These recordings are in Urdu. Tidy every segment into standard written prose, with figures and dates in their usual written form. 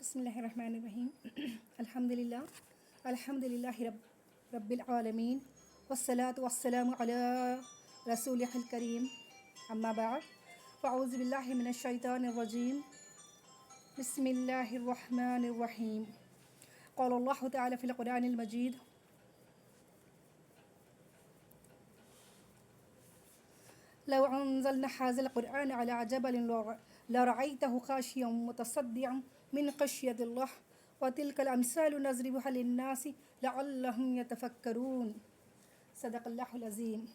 بسم الله الرحمن الرحيم. الحمد لله رب العالمين والصلاة والسلام على رسوله الكريم. أما بعد فأعوذ بالله من الشيطان الرجيم. بسم الله الرحمن الرحيم. قال الله تعالى في القرآن المجيد: لو أنزلنا هذا القرآن على جبل لرأيته خاشعا متصدعا من خشية الله وتلك الأمثال نضربها للناس لعلهم يتفكرون. صدق الله العظيم.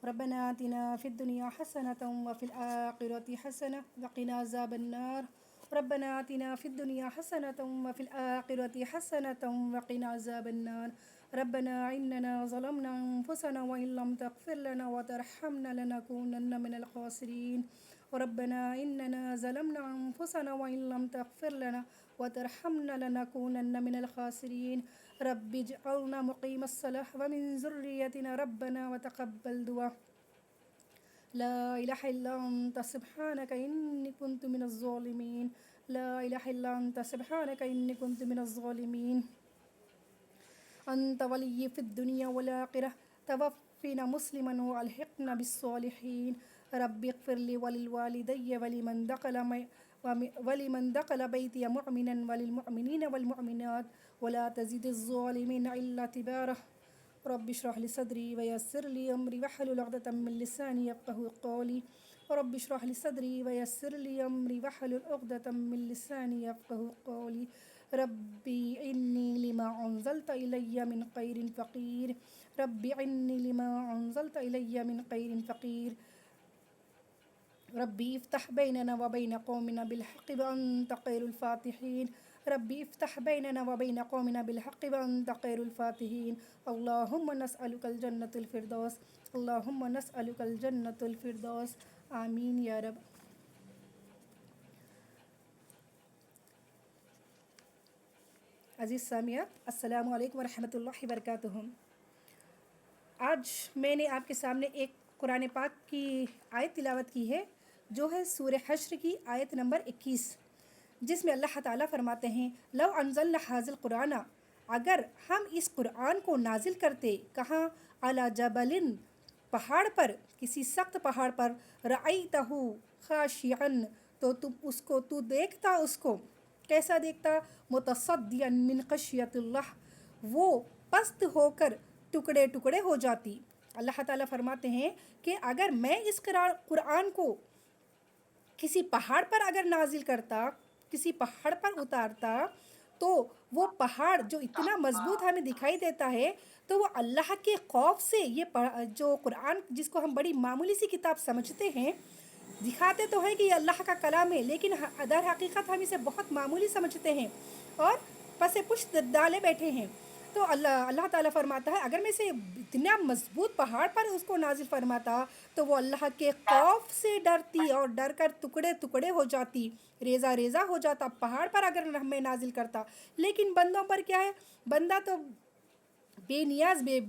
ربنا آتنا في الدنيا حسنة وفي الآخرة حسنة وقنا عذاب النار. ربنا آتنا في الدنيا حسنة وفي الآخرة حسنة وقنا عذاب النار. ربنا إننا ظلمنا أنفسنا وإن لم تغفر لنا وترحمنا لنكونن من الخاسرين. ربنا إننا ظلمنا أنفسنا وإن لم تغفر لنا وترحمنا لنكونن من الخاسرين. رب اجعلنا مقيم الصلاة ومن ذريتنا ربنا وتقبل دعاء. لا إله إلا أنت سبحانك إني كنت من الظالمين. لا إله إلا أنت سبحانك إني كنت من الظالمين. أنت ولي في الدنيا والآخرة توفنا مسلما وألحقنا بالصالحين. رب اغفر لي وللوالدي ولمن دخل بيتي مؤمنا وللمؤمنين والمؤمنات ولا تزد الظالمين إلا تبارا. رب اشرح لي صدري ويسر لي أمري واحلل عقدة من لساني يفقهوا قولي. رب اشرح لي صدري ويسر لي أمري واحلل عقدة من لساني يفقهوا قولي. ربي إني لما أنزلت إلي من خير فقير. ربي إني لما أنزلت إلي من خير فقير. ربي افتح بيننا وبين قومنا بالحق وأنت خير الفاتحين. ربي افتح بيننا وبين قومنا بالحق وأنت خير الفاتحين. اللهم نسألك الجنة الفردوس. اللهم نسألك الجنة الفردوس. آمين يا رب. عزیز سامعات، السلام علیکم ورحمۃ اللہ وبرکاتہ. آج میں نے آپ کے سامنے ایک قرآن پاک کی آیت تلاوت کی ہے جو ہے سورہ حشر کی آیت نمبر 21، جس میں اللہ تعالیٰ فرماتے ہیں: لو انزلنا ھذا القرآن، اگر ہم اس قرآن کو نازل کرتے، کہاں؟ علی جبل، پہاڑ پر، کسی سخت پہاڑ پر، رأیتہ خاشعا، تو تو دیکھتا اس کو، کیسا دیکھتا؟ متصدعا من خشیت اللہ، وہ پست ہو کر ٹکڑے ٹکڑے ہو جاتی. اللہ تعالیٰ فرماتے ہیں کہ اگر میں اس قرآن کو کسی پہاڑ پر اگر نازل کرتا، کسی پہاڑ پر اتارتا، تو وہ پہاڑ جو اتنا مضبوط ہمیں دکھائی دیتا ہے، تو وہ اللہ کے خوف سے یہ جو قرآن جس کو ہم بڑی معمولی سی کتاب سمجھتے ہیں، دکھاتے تو ہیں کہ یہ اللہ کا کلام ہے، لیکن در حقیقت ہم اسے بہت معمولی سمجھتے ہیں اور پس پشت ڈالے بیٹھے ہیں. تو اللہ تعالیٰ فرماتا ہے اگر میں سے اتنا مضبوط پہاڑ پر اس کو نازل فرماتا تو وہ اللہ کے خوف سے ڈرتی اور ڈر کر ٹکڑے ٹکڑے ہو جاتی، ریزہ ریزہ ہو جاتا پہاڑ پر اگر ہمیں نازل کرتا. لیکن بندوں پر کیا ہے؟ بندہ تو بے نیاز، بے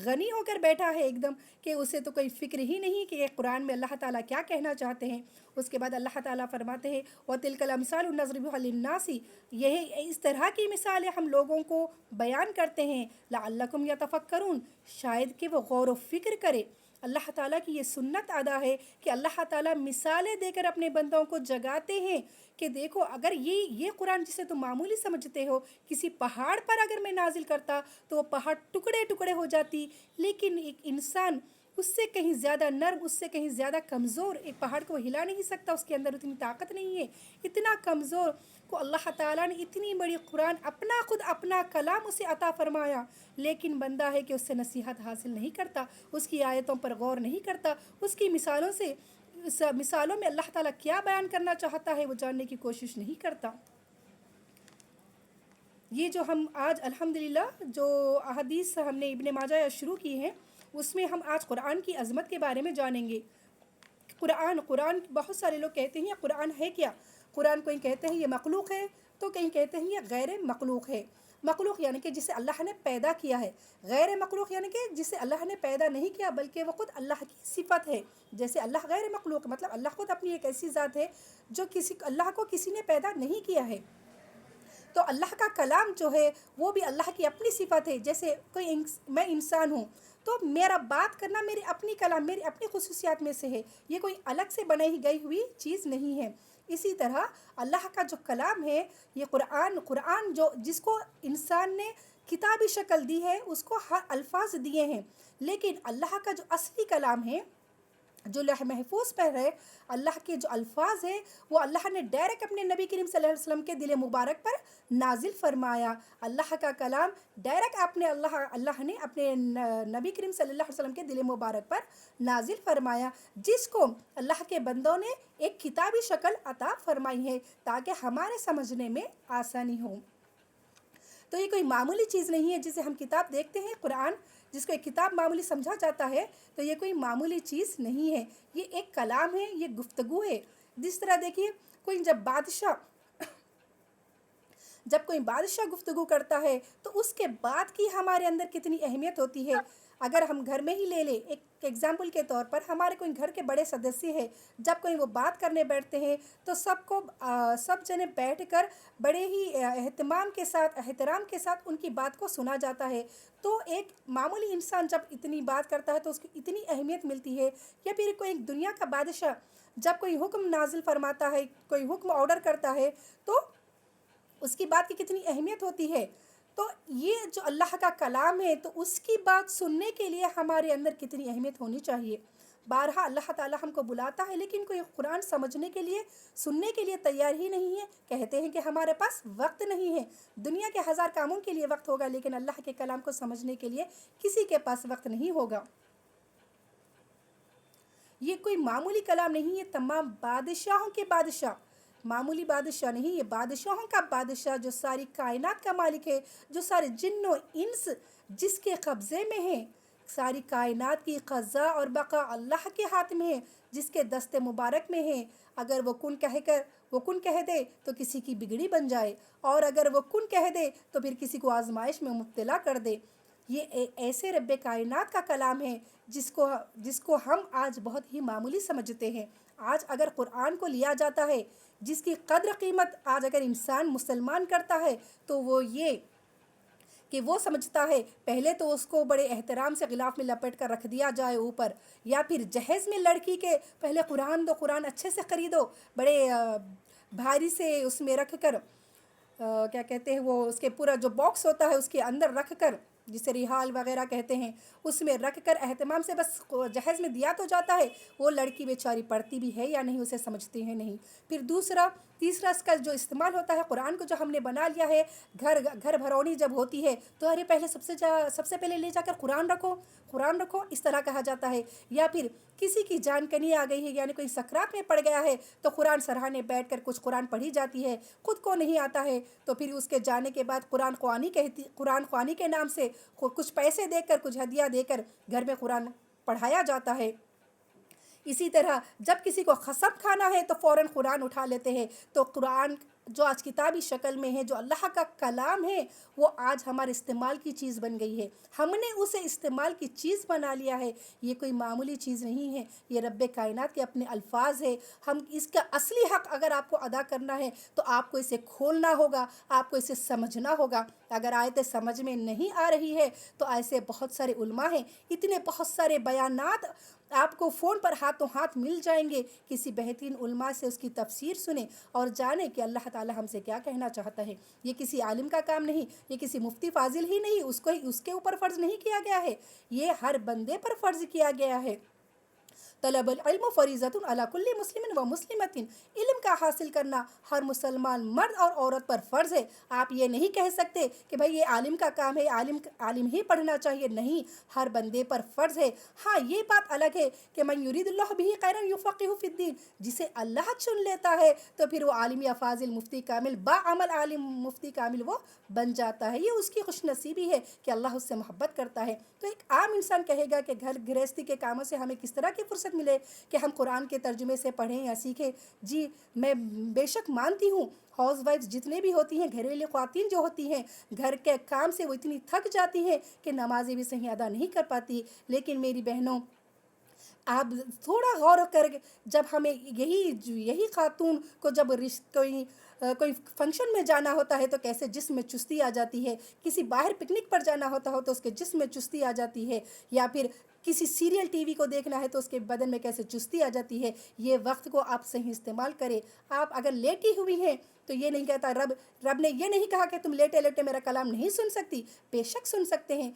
غنی ہو کر بیٹھا ہے ایک دم، کہ اسے تو کوئی فکر ہی نہیں کہ یہ قرآن میں اللہ تعالیٰ کیا کہنا چاہتے ہیں. اس کے بعد اللہ تعالیٰ فرماتے ہیں: وَتِلْكَ الْأَمْثَالُ نَضْرِبُهَا لِلنَّاسِ، یہ اس طرح کی مثالیں ہم لوگوں کو بیان کرتے ہیں، لَعَلَّكُمْ يَتَفَكَّرُونَ، شاید کہ وہ غور و فکر کرے. اللہ تعالیٰ کی یہ سنت ادا ہے کہ اللہ تعالیٰ مثالیں دے کر اپنے بندوں کو جگاتے ہیں کہ دیکھو، اگر یہ قرآن جسے تم معمولی سمجھتے ہو، کسی پہاڑ پر اگر میں نازل کرتا تو وہ پہاڑ ٹکڑے ٹکڑے ہو جاتی. لیکن ایک انسان اس سے کہیں زیادہ نرم، اس سے کہیں زیادہ کمزور، ایک پہاڑ کو ہلا نہیں سکتا، اس کے اندر اتنی طاقت نہیں ہے. اتنا کمزور کو اللہ تعالیٰ نے اتنی بڑی قرآن خود اپنا کلام اسے عطا فرمایا، لیکن بندہ ہے کہ اس سے نصیحت حاصل نہیں کرتا، اس کی آیتوں پر غور نہیں کرتا، اس کی مثالوں میں اللہ تعالیٰ کیا بیان کرنا چاہتا ہے وہ جاننے کی کوشش نہیں کرتا. یہ جو ہم آج الحمدللہ جو احادیث ہم نے ابن ماجہ شروع کی ہیں، اس میں ہم آج قرآن کی عظمت کے بارے میں جانیں گے. قرآن بہت سارے لوگ کہتے ہیں قرآن ہے کیا؟ قرآن کوئی کہتے ہیں یہ مخلوق ہے، تو کہیں کہتے ہیں یہ غیر مخلوق ہے. مخلوق یعنی کہ جسے اللہ نے پیدا کیا ہے، غیر مخلوق یعنی کہ جسے اللہ نے پیدا نہیں کیا بلکہ وہ خود اللہ کی صفت ہے. جیسے اللہ غیر مخلوق مطلب اللہ خود اپنی ایک ایسی ذات ہے جو اللہ کو کسی نے پیدا نہیں کیا ہے. تو اللہ کا کلام جو ہے وہ بھی اللہ کی اپنی صفت ہے. جیسے میں انسان ہوں تو میرا بات کرنا میری اپنی کلام میری اپنی خصوصیات میں سے ہے، یہ کوئی الگ سے بنائی گئی ہوئی چیز نہیں ہے. اسی طرح اللہ کا جو کلام ہے یہ قرآن جو جس کو انسان نے کتابی شکل دی ہے، اس کو ہر الفاظ دیے ہیں، لیکن اللہ کا جو اصلی کلام ہے جو لوح محفوظ پر ہے، اللہ کے جو الفاظ ہیں وہ اللہ نے ڈائریکٹ اپنے نبی کریم صلی اللہ علیہ وسلم کے دل مبارک پر نازل فرمایا. اللہ کا کلام ڈائریکٹ اللہ نے اپنے نبی کریم صلی اللہ علیہ وسلم کے دل مبارک پر نازل فرمایا، جس کو اللہ کے بندوں نے ایک کتابی شکل عطا فرمائی ہے تاکہ ہمارے سمجھنے میں آسانی ہو. تو یہ کوئی معمولی چیز نہیں ہے جسے ہم کتاب دیکھتے ہیں قرآن، جس کو ایک کتاب معمولی سمجھا جاتا ہے، تو یہ کوئی معمولی چیز نہیں ہے، یہ ایک کلام ہے، یہ گفتگو ہے. جس طرح دیکھیے جب کوئی بادشاہ گفتگو کرتا ہے تو اس کے بعد کی ہمارے اندر کتنی اہمیت ہوتی ہے. اگر ہم گھر میں ہی لے لیں ایک ایگزامپل کے طور پر، ہمارے کوئی گھر کے بڑے سدسیہ ہے، جب کوئی وہ بات کرنے بیٹھتے ہیں تو سب جنے بیٹھ کر بڑے ہی احترام کے ساتھ ان کی بات کو سنا جاتا ہے. تو ایک معمولی انسان جب اتنی بات کرتا ہے تو اس کی اتنی اہمیت ملتی ہے. یا پھر کوئی ایک دنیا کا بادشاہ جب کوئی حکم نازل فرماتا ہے، کوئی حکم آرڈر کرتا ہے تو اس کی بات کی کتنی اہمیت ہوتی ہے. تو یہ جو اللہ کا کلام ہے تو اس کی بات سننے کے لیے ہمارے اندر کتنی اہمیت ہونی چاہیے. بارہا اللہ تعالیٰ ہم کو بلاتا ہے لیکن کوئی قرآن سمجھنے کے لیے سننے کے لیے تیار ہی نہیں ہے. کہتے ہیں کہ ہمارے پاس وقت نہیں ہے. دنیا کے 1000 کاموں کے لیے وقت ہوگا لیکن اللہ کے کلام کو سمجھنے کے لیے کسی کے پاس وقت نہیں ہوگا. یہ کوئی معمولی کلام نہیں، یہ تمام بادشاہوں کے بادشاہ، معمولی بادشاہ نہیں، یہ بادشاہوں کا بادشاہ جو ساری کائنات کا مالک ہے، جو سارے جن و انس جس کے قبضے میں ہیں، ساری کائنات کی قضا اور بقا اللہ کے ہاتھ میں ہے، جس کے دست مبارک میں ہے. اگر وہ کن کہہ دے تو کسی کی بگڑی بن جائے، اور اگر وہ کن کہہ دے تو پھر کسی کو آزمائش میں مبتلا کر دے. یہ ایسے رب کائنات کا کلام ہے جس کو ہم آج بہت ہی معمولی سمجھتے ہیں. آج اگر قرآن کو لیا جاتا ہے، جس کی قدر قیمت آج اگر انسان مسلمان کرتا ہے تو وہ یہ کہ وہ سمجھتا ہے پہلے تو اس کو بڑے احترام سے غلاف میں لپیٹ کر رکھ دیا جائے اوپر، یا پھر جہیز میں لڑکی کے پہلے قرآن دو، قرآن اچھے سے خریدو، بڑے بھاری سے اس میں رکھ کر کیا کہتے ہیں وہ اس کے پورا جو باکس ہوتا ہے اس کے اندر رکھ کر، جسے ریحال وغیرہ کہتے ہیں، اس میں رکھ کر اہتمام سے بس جہیز میں دیا تو جاتا ہے. وہ لڑکی بیچاری پڑھتی بھی ہے یا نہیں، اسے سمجھتی ہے نہیں. پھر تیسرا اس کا جو استعمال ہوتا ہے، قرآن کو جو ہم نے بنا لیا ہے، گھر بھرونی جب ہوتی ہے تو ارے پہلے سب سے پہلے لے جا کر قرآن رکھو اس طرح کہا جاتا ہے. یا پھر کسی کی جان کنی آ گئی ہے، یعنی کوئی سکرات میں پڑ گیا ہے تو قرآن سرہانے بیٹھ کر کچھ قرآن پڑھی جاتی ہے. خود کو نہیں آتا ہے تو پھر اس کے جانے کے بعد قرآن خوانی کے نام سے کچھ پیسے دے کر، کچھ ہدیہ دے کر گھر میں قرآن پڑھایا جاتا ہے. اسی طرح جب کسی کو قسم کھانا ہے تو فوراً قرآن اٹھا لیتے ہیں. تو قرآن جو آج کتابی شکل میں ہے، جو اللہ کا کلام ہے، وہ آج ہمارے استعمال کی چیز بن گئی ہے. ہم نے اسے استعمال کی چیز بنا لیا ہے. یہ کوئی معمولی چیز نہیں ہے، یہ رب کائنات کے اپنے الفاظ ہے. ہم اس کا اصلی حق اگر آپ کو ادا کرنا ہے تو آپ کو اسے کھولنا ہوگا، آپ کو اسے سمجھنا ہوگا. اگر آیتیں سمجھ میں نہیں آ رہی ہے تو ایسے بہت سارے علماء ہیں، اتنے بہت سارے بیانات آپ کو فون پر ہاتھوں ہاتھ مل جائیں گے. کسی بہترین علماء سے اس کی تفسیر سنیں اور جانیں کہ اللہ تعالی ہم سے کیا کہنا چاہتا ہے. یہ کسی عالم کا کام نہیں، یہ کسی مفتی فاضل ہی نہیں، اس کے اوپر فرض نہیں کیا گیا ہے، یہ ہر بندے پر فرض کیا گیا ہے. طلب العلم فریضۃ علی کل مسلم و مسلمۃ، علم کا حاصل کرنا ہر مسلمان مرد اور عورت پر فرض ہے. آپ یہ نہیں کہہ سکتے کہ بھائی یہ عالم کا کام ہے، عالم ہی پڑھنا چاہیے. نہیں، ہر بندے پر فرض ہے. ہاں یہ بات الگ ہے کہ من یرید اللہ بہ خیرا یفقہہ فی الدین، جسے اللہ چن لیتا ہے تو پھر وہ عالم یا فاضل مفتی کامل باعمل عالم مفتی کامل وہ بن جاتا ہے. یہ اس کی خوش نصیبی ہے کہ اللہ اس سے محبت کرتا ہے. تو ایک عام انسان کہے گا کہ گھر گھریستی کے کاموں سے ہمیں کس طرح کی فرصت ملے کہ ہم قرآن کے ترجمے سے پڑھیں یا سیکھیں. جی میں بے شک مانتی ہوں ہاؤس وائفز جتنے بھی ہوتی ہیں، گھریلو خواتین جو ہوتی ہیں، گھر کے کام سے وہ اتنی تھک جاتی ہیں کہ نمازیں بھی صحیح ادا نہیں کر پاتی. لیکن میری بہنوں، آپ تھوڑا غور کر کے، جب ہمیں یہی خاتون کو جب کوئی فنکشن میں جانا ہوتا ہے تو کیسے جسم میں چستی آ جاتی ہے، کسی باہر پکنک پر جانا ہوتا ہو تو اس کے جسم میں چستی آ جاتی ہے، یا پھر کسی سیریل ٹی وی کو دیکھنا ہے تو اس کے بدن میں کیسے چستی آ جاتی ہے. یہ وقت کو آپ صحیح استعمال کریں. آپ اگر لیٹی ہوئی ہیں تو یہ نہیں کہتا، رب نے یہ نہیں کہا کہ تم لیٹے لیٹے میرا کلام نہیں سن سکتی. بے شک سن سکتے ہیں،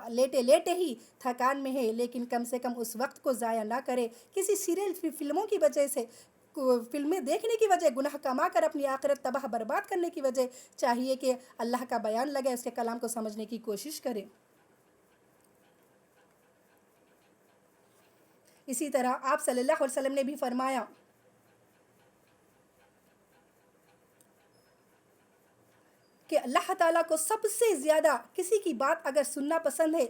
لیٹے لیٹے ہی تھکان میں ہے، لیکن کم سے کم اس وقت کو ضائع نہ کرے کسی سیریل فلموں کی وجہ سے، فلمیں دیکھنے کی وجہ، گناہ کما کر اپنی آخرت تباہ برباد کرنے کی وجہ. چاہیے کہ اللہ کا بیان لگے، اس کے کلام کو سمجھنے کی کوشش کریں. اسی طرح آپ صلی اللہ علیہ وسلم نے بھی فرمایا کہ اللہ تعالیٰ کو سب سے زیادہ کسی کی بات اگر سننا پسند ہے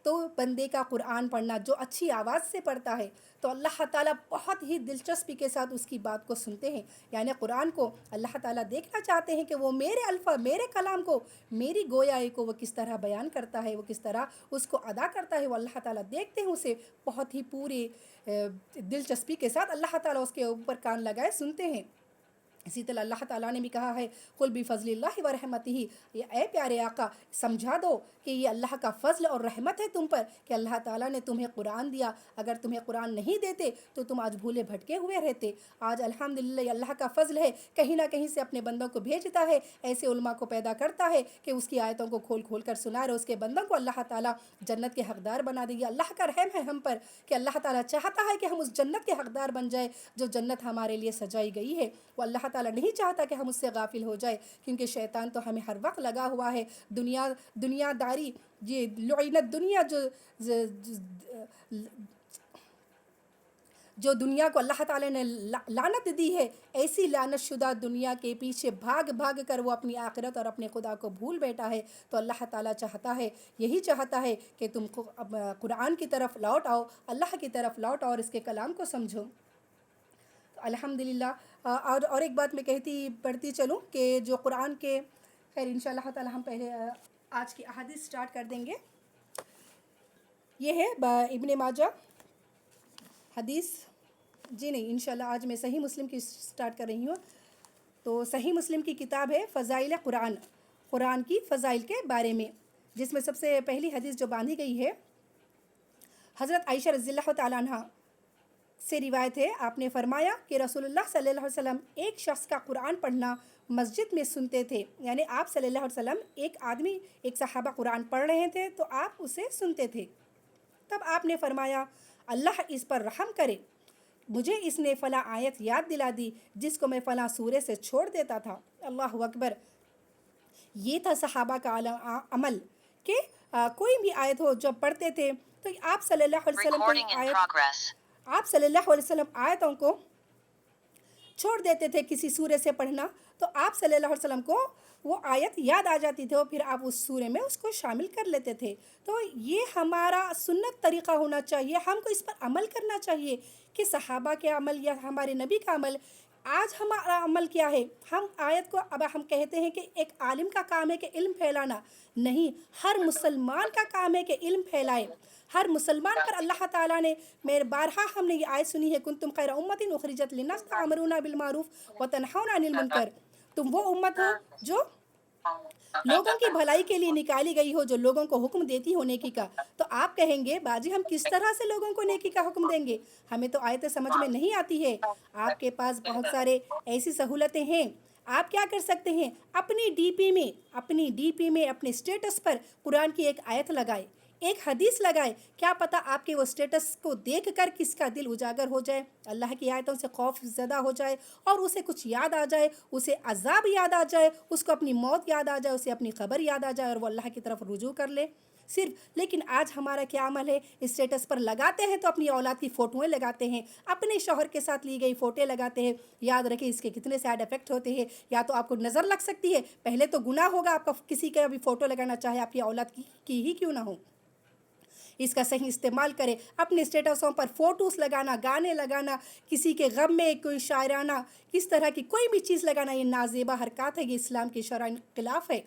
تو بندے کا قرآن پڑھنا، جو اچھی آواز سے پڑھتا ہے تو اللہ تعالیٰ بہت ہی دلچسپی کے ساتھ اس کی بات کو سنتے ہیں. یعنی قرآن کو اللہ تعالیٰ دیکھنا چاہتے ہیں کہ وہ میرے الفاظ، میرے کلام کو، میری گویائی کو وہ کس طرح بیان کرتا ہے، وہ کس طرح اس کو ادا کرتا ہے. وہ اللہ تعالیٰ دیکھتے ہیں اسے بہت ہی پوری دلچسپی کے ساتھ. اللہ تعالیٰ اس کے اوپر کان لگائے سنتے ہیں. اسی طرح اللہ تعالیٰ نے بھی کہا ہے، قل بفضل اللہ ورحمتہ، اے پیارے آقا سمجھا دو کہ یہ اللہ کا فضل اور رحمت ہے تم پر کہ اللہ تعالیٰ نے تمہیں قرآن دیا. اگر تمہیں قرآن نہیں دیتے تو تم آج بھولے بھٹکے ہوئے رہتے. آج الحمدللہ یہ اللہ کا فضل ہے، کہیں نہ کہیں سے اپنے بندوں کو بھیجتا ہے، ایسے علماء کو پیدا کرتا ہے کہ اس کی آیتوں کو کھول کھول کر سنا رہے. اس کے بندوں کو اللہ تعالیٰ جنت کے حقدار بنا دے گی. اللہ کا رحم ہے ہم پر کہ اللہ تعالیٰ چاہتا ہے کہ ہم اس جنت کے حقدار بن جائے جو جنت ہمارے لیے سجائی گئی ہے. وہ اللہ تعالیٰ نہیں چاہتا کہ ہم اس سے غافل ہو جائے، کیونکہ شیطان تو ہمیں ہر وقت لگا ہوا ہے. دنیا داری، یہ لعنت دنیا، جو دنیا کو اللہ تعالیٰ نے لعنت دی ہے، ایسی لعنت شدہ دنیا کے پیچھے بھاگ بھاگ کر وہ اپنی آخرت اور اپنے خدا کو بھول بیٹھا ہے. تو اللہ تعالیٰ یہی چاہتا ہے کہ تم قرآن کی طرف لوٹ آؤ، اللہ کی طرف لوٹ آؤ اور اس کے کلام کو سمجھو. الحمدللہ. اور ایک بات میں پڑھتی چلوں کہ جو قرآن کے، خیر انشاءاللہ تعالی ہم پہلے آج کی احادیث سٹارٹ کر دیں گے. یہ ہے ابن ماجہ حدیث، جی نہیں انشاءاللہ آج میں صحیح مسلم کی سٹارٹ کر رہی ہوں. تو صحیح مسلم کی کتاب ہے فضائل قرآن، قرآن کی فضائل کے بارے میں، جس میں سب سے پہلی حدیث جو باندھی گئی ہے حضرت عائشہ رضی اللہ تعالیٰ عنہ سے روایت ہے. آپ نے فرمایا کہ رسول اللہ صلی اللہ علیہ وسلم ایک شخص کا قرآن پڑھنا مسجد میں سنتے تھے. یعنی آپ صلی اللہ علیہ وسلم ایک صحابہ قرآن پڑھ رہے تھے تو آپ اسے سنتے تھے. تب آپ نے فرمایا، اللہ اس پر رحم کرے، مجھے اس نے فلاں آیت یاد دلا دی جس کو میں فلاں سورے سے چھوڑ دیتا تھا. اللہ اکبر. یہ تھا صحابہ کا عمل کہ کوئی بھی آیت ہو جو پڑھتے تھے تو آپ صلی اللہ علیہ وسلم آیتوں کو چھوڑ دیتے تھے کسی سورے سے پڑھنا، تو آپ صلی اللہ علیہ وسلم کو وہ آیت یاد آ جاتی تھی اور پھر آپ اس سورے میں اس کو شامل کر لیتے تھے. تو یہ ہمارا سنت طریقہ ہونا چاہیے، ہم کو اس پر عمل کرنا چاہیے کہ صحابہ کے عمل یا ہمارے نبی کا عمل. آج ہمارا عمل کیا ہے؟ ہم آیت کو اب ہم کہتے ہیں کہ ایک عالم کا کام ہے کہ علم پھیلانا، نہیں، ہر مسلمان کا کام ہے کہ علم پھیلائے. ہر مسلمان پر اللہ تعالیٰ نے، بارہا ہم نے یہ آیت سنی ہے، کنتم خیر امت اخرجت للناس تأمرون بالمعروف وتنہون عن المنکر. تم وہ امت ہو جو لوگوں کی بھلائی کے لیے نکالی گئی ہو، جو لوگوں کو حکم دیتی ہو نیکی کا. تو آپ کہیں گے باجی ہم کس طرح سے لوگوں کو نیکی کا حکم دیں گے؟ ہمیں تو آیتیں سمجھ میں نہیں آتی ہے. آپ کے پاس بہت سارے ایسی سہولتیں ہیں. آپ کیا کر سکتے ہیں؟ اپنی ڈی پی میں اپنے اسٹیٹس پر قرآن کی ایک آیت لگائے، ایک حدیث لگائے. کیا پتہ آپ کے وہ اسٹیٹس کو دیکھ کر کس کا دل اجاگر ہو جائے، اللہ کی آیتوں سے خوف زدہ ہو جائے اور اسے کچھ یاد آ جائے، اسے عذاب یاد آ جائے، اس کو اپنی موت یاد آ جائے، اسے اپنی خبر یاد آ جائے اور وہ اللہ کی طرف رجوع کر لے صرف. لیکن آج ہمارا کیا عمل ہے؟ اسٹیٹس پر لگاتے ہیں تو اپنی اولاد کی فوٹویں لگاتے ہیں، اپنے شوہر کے ساتھ لی گئی فوٹو لگاتے ہیں. یاد رکھیں اس کے کتنے سائیڈ افیکٹ ہوتے ہیں. یا تو آپ کو نظر لگ سکتی ہے، پہلے تو گناہ ہوگا آپ کا کسی کا بھی فوٹو لگانا چاہے آپ کی اولاد کی ہی کیوں نہ ہو. اس کا صحیح استعمال کرے. اپنے اسٹیٹسوں پر فوٹوز لگانا, گانے لگانا, کسی کے غم میں کوئی شاعرانہ کس طرح کی کوئی بھی چیز لگانا, یہ نازیبہ حرکات ہے, یہ اسلام کی شرع خلاف ہے.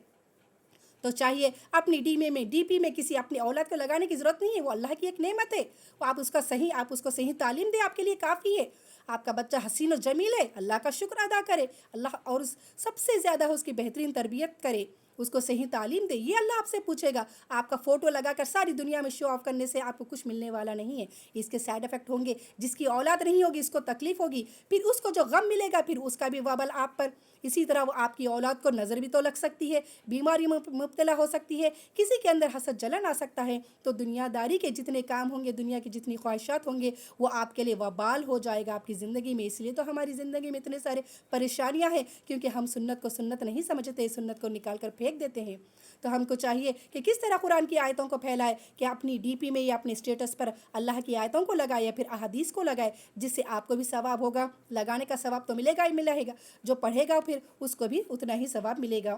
تو چاہیے اپنی ڈی پی میں کسی اپنی اولاد کو لگانے کی ضرورت نہیں ہے. وہ اللہ کی ایک نعمت ہے, وہ آپ اس کو صحیح تعلیم دیں, آپ کے لیے کافی ہے. آپ کا بچہ حسین و جمیل ہے, اللہ کا شکر ادا کرے, اللہ اور سب سے زیادہ اس کی بہترین تربیت کرے, اس کو صحیح تعلیم دے. یہ اللہ آپ سے پوچھے گا. آپ کا فوٹو لگا کر ساری دنیا میں شو آف کرنے سے آپ کو کچھ ملنے والا نہیں ہے. اس کے سائیڈ افیکٹ ہوں گے. جس کی اولاد نہیں ہوگی اس کو تکلیف ہوگی, پھر اس کو جو غم ملے گا پھر اس کا بھی وبال آپ پر. اسی طرح وہ آپ کی اولاد کو نظر بھی تو لگ سکتی ہے, بیماری میں مبتلا ہو سکتی ہے, کسی کے اندر حسد جلن آ سکتا ہے. تو دنیا داری کے جتنے کام ہوں گے, دنیا کی جتنی خواہشات ہوں گے, وہ آپ کے لیے وبال ہو جائے گا آپ کی زندگی میں. اس لیے تو ہماری زندگی میں اتنے سارے پریشانیاں ہیں, کیونکہ ہم سنت کو سنت نہیں سمجھتے, سنت کو نکال کر پھینک دیتے ہیں. تو ہم کو چاہیے کہ کس طرح قرآن کی آیتوں کو پھیلائے, کہ اپنی ڈی پی میں یا اپنے اسٹیٹس پر اللہ کی آیتوں کو لگائے یا پھر احادیث کو لگائے, جس سے آپ کو بھی ثواب ہوگا. لگانے کا ثواب تو ملے گا ہی ملے گا, جو پڑھے گا پھر اس کو بھی اتنا ہی ثواب ملے گا.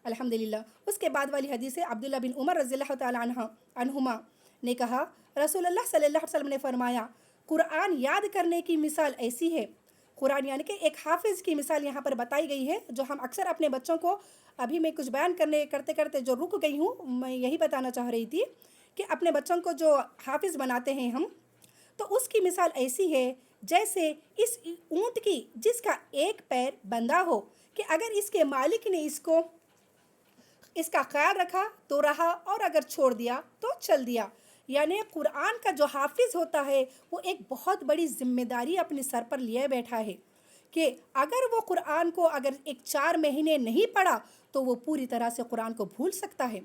الحمدللہ. اس کے بعد والی حدیث ہے عبداللہ بن عمر رضی اللہ تعالی عنہما نے کہا, رسول اللہ صلی اللہ علیہ وسلم نے فرمایا, قرآن یاد کرنے کی مثال ایسی ہے. قرآن یعنی کہ ایک حافظ کی مثال یہاں پر بتائی گئی ہے, جو ہم اکثر اپنے بچوں کو, ابھی میں کچھ بیان کرتے کرتے جو رک گئی ہوں, میں یہی بتانا چاہ رہی تھی کہ اپنے بچوں کو جو حافظ بناتے ہیں ہم, تو اس کی مثال ایسی ہے جیسے اس اونٹ کی جس کا ایک پیر بندھا ہو, کہ اگر اس کے مالک نے اس کا خیال رکھا تو رہا, اور اگر چھوڑ دیا تو چل دیا. یعنی قرآن کا جو حافظ ہوتا ہے وہ ایک بہت بڑی ذمہ داری اپنے سر پر لیے بیٹھا ہے, کہ اگر وہ قرآن کو اگر 4 مہینے نہیں پڑھا تو وہ پوری طرح سے قرآن کو بھول سکتا ہے.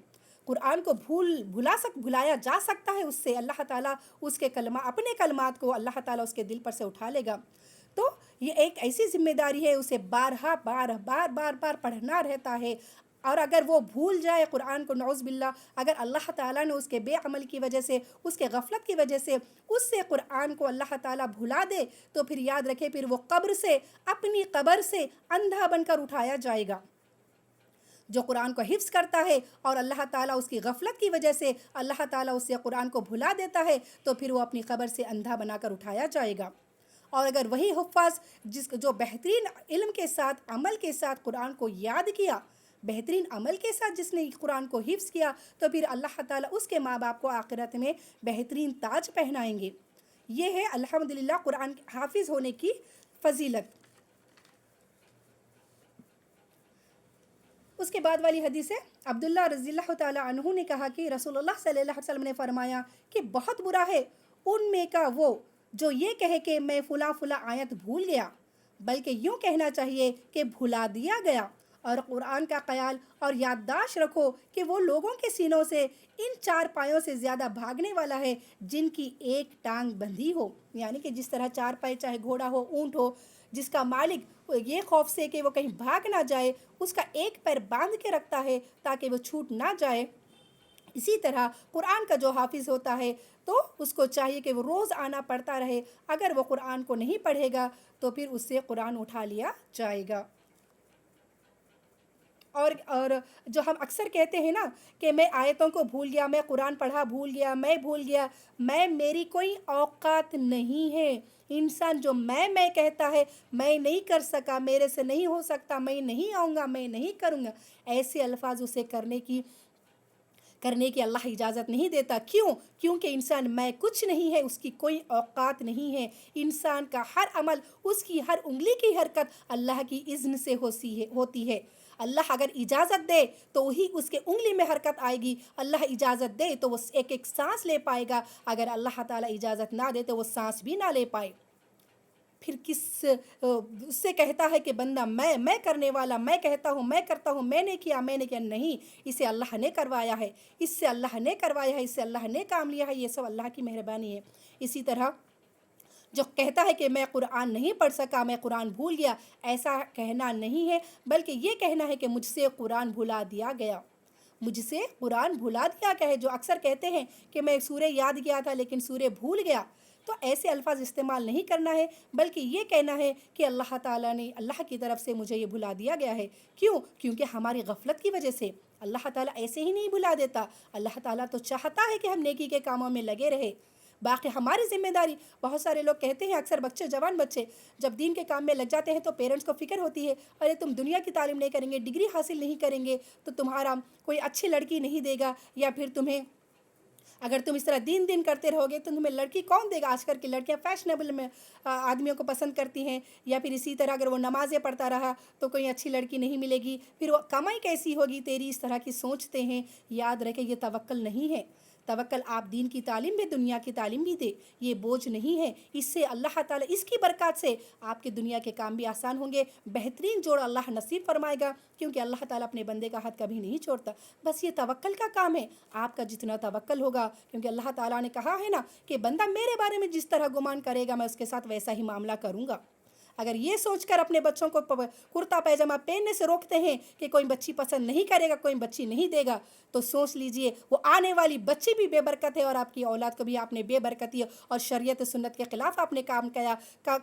قرآن کو بھلایا جا سکتا ہے اس سے. اللہ تعالیٰ اس کے اپنے کلمات کو اللہ تعالیٰ اس کے دل پر سے اٹھا لے گا. تو یہ ایک ایسی ذمہ داری ہے, اسے بار پڑھنا رہتا ہے. اور اگر وہ بھول جائے قرآن کو, نعوذ باللہ, اگر اللہ تعالیٰ نے اس کے بے عمل کی وجہ سے, اس کے غفلت کی وجہ سے اس سے قرآن کو اللہ تعالیٰ بھلا دے, تو پھر یاد رکھے پھر وہ اپنی قبر سے اندھا بن کر اٹھایا جائے گا. جو قرآن کو حفظ کرتا ہے اور اللہ تعالیٰ اس کی غفلت کی وجہ سے اللہ تعالیٰ اس سے قرآن کو بھلا دیتا ہے, تو پھر وہ اپنی قبر سے اندھا بنا کر اٹھایا جائے گا. اور اگر وہی حفاظ جو بہترین علم کے ساتھ, عمل کے ساتھ قرآن کو یاد کیا, بہترین عمل کے ساتھ جس نے قرآن کو حفظ کیا, تو پھر اللہ تعالیٰ اس کے ماں باپ کو آخرت میں بہترین تاج پہنائیں گے. یہ ہے الحمدللہ قرآن حافظ ہونے کی فضیلت. اس کے بعد والی حدیث ہے عبداللہ رضی اللہ تعالیٰ عنہ نے کہا کہ رسول اللہ صلی اللہ علیہ وسلم نے فرمایا کہ بہت برا ہے ان میں کا وہ جو یہ کہے کہ میں فلاں آیت بھول گیا, بلکہ یوں کہنا چاہیے کہ بھلا دیا گیا. اور قرآن کا خیال اور یادداشت رکھو کہ وہ لوگوں کے سینوں سے ان 4 پایوں سے زیادہ بھاگنے والا ہے جن کی ایک ٹانگ بندھی ہو. یعنی کہ جس طرح 4 پائے, چاہے گھوڑا ہو, اونٹ ہو, جس کا مالک یہ خوف سے کہ وہ کہیں بھاگ نہ جائے اس کا ایک پیر باندھ کے رکھتا ہے تاکہ وہ چھوٹ نہ جائے, اسی طرح قرآن کا جو حافظ ہوتا ہے تو اس کو چاہیے کہ وہ روز آنا پڑھتا رہے. اگر وہ قرآن کو نہیں پڑھے گا تو پھر اس سے قرآن اٹھا لیا جائے گا. اور جو ہم اکثر کہتے ہیں نا کہ میں آیتوں کو بھول گیا, میں قرآن پڑھا بھول گیا, میں بھول گیا, میری کوئی اوقات نہیں ہے. انسان جو میں کہتا ہے, میں نہیں کر سکا, میرے سے نہیں ہو سکتا, میں نہیں آؤں گا, میں نہیں کروں گا, ایسے الفاظ اسے کرنے کی اللہ اجازت نہیں دیتا. کیونکہ انسان میں کچھ نہیں ہے, اس کی کوئی اوقات نہیں ہے. انسان کا ہر عمل, اس کی ہر انگلی کی حرکت اللہ کی اذن سے ہوتی ہے. اللہ اگر اجازت دے تو وہی اس کے انگلی میں حرکت آئے گی, اللہ اجازت دے تو وہ ایک سانس لے پائے گا, اگر اللہ تعالیٰ اجازت نہ دے تو وہ سانس بھی نہ لے پائے. پھر اس سے کہتا ہے کہ بندہ میں کرنے والا, میں کہتا ہوں, میں کرتا ہوں, میں نے کیا نہیں, اسے اللہ نے کروایا ہے, اس سے اللہ نے کروایا ہے, اس سے اللہ نے کام لیا ہے, یہ سب اللہ کی مہربانی ہے. اسی طرح جو کہتا ہے کہ میں قرآن نہیں پڑھ سکا, میں قرآن بھول گیا, ایسا کہنا نہیں ہے, بلکہ یہ کہنا ہے کہ مجھ سے قرآن بھلا دیا گیا. مجھ سے قرآن بھلا دیا گیا ہے. جو اکثر کہتے ہیں کہ میں سورہ یاد کیا تھا لیکن سورہ بھول گیا, تو ایسے الفاظ استعمال نہیں کرنا ہے، بلکہ یہ کہنا ہے کہ اللہ تعالیٰ نے، اللہ کی طرف سے مجھے یہ بھلا دیا گیا ہے۔ کیوں؟ کیونکہ ہماری غفلت کی وجہ سے اللہ تعالیٰ ایسے ہی نہیں بھلا دیتا، اللہ تعالیٰ تو چاہتا ہے کہ ہم نیکی کے کاموں میں لگے رہے۔ باقی ہماری ذمہ داری، بہت سارے لوگ کہتے ہیں، اکثر بچے، جوان بچے جب دین کے کام میں لگ جاتے ہیں تو پیرنٹس کو فکر ہوتی ہے، ارے تم دنیا کی تعلیم نہیں کریں گے، ڈگری حاصل نہیں کریں گے تو تمہارا کوئی اچھی لڑکی نہیں دے گا، یا پھر تمہیں اگر تم اس طرح دین کرتے رہو گے تو تمہیں لڑکی کون دے گا؟ آج کل کی لڑکیاں فیشنیبل میں آدمیوں کو پسند کرتی ہیں، یا پھر اسی طرح اگر وہ نمازیں پڑھتا رہا تو کوئی اچھی لڑکی نہیں ملے گی، پھر وہ کمائی کیسی ہوگی تیری، اس طرح کی سوچتے ہیں۔ یاد رکھے یہ توکل نہیں ہے۔ توکل آپ دین کی تعلیم بھی، دنیا کی تعلیم بھی دے، یہ بوجھ نہیں ہے۔ اس سے اللہ تعالیٰ، اس کی برکات سے آپ کے دنیا کے کام بھی آسان ہوں گے، بہترین جوڑ اللہ نصیب فرمائے گا، کیونکہ اللہ تعالیٰ اپنے بندے کا ہاتھ کبھی نہیں چھوڑتا۔ بس یہ توکل کا کام ہے، آپ کا جتنا توکل ہوگا، کیونکہ اللہ تعالیٰ نے کہا ہے نا کہ بندہ میرے بارے میں جس طرح گمان کرے گا میں اس کے ساتھ ویسا ہی معاملہ کروں گا۔ اگر یہ سوچ کر اپنے بچوں کو کرتا پیجامہ پہننے سے روکتے ہیں کہ کوئی بچی پسند نہیں کرے گا، کوئی بچی نہیں دے گا، تو سوچ لیجئے وہ آنے والی بچی بھی بے برکت ہے، اور آپ کی اولاد کو بھی آپ نے بے برکتی اور شریعت سنت کے خلاف آپ نے کام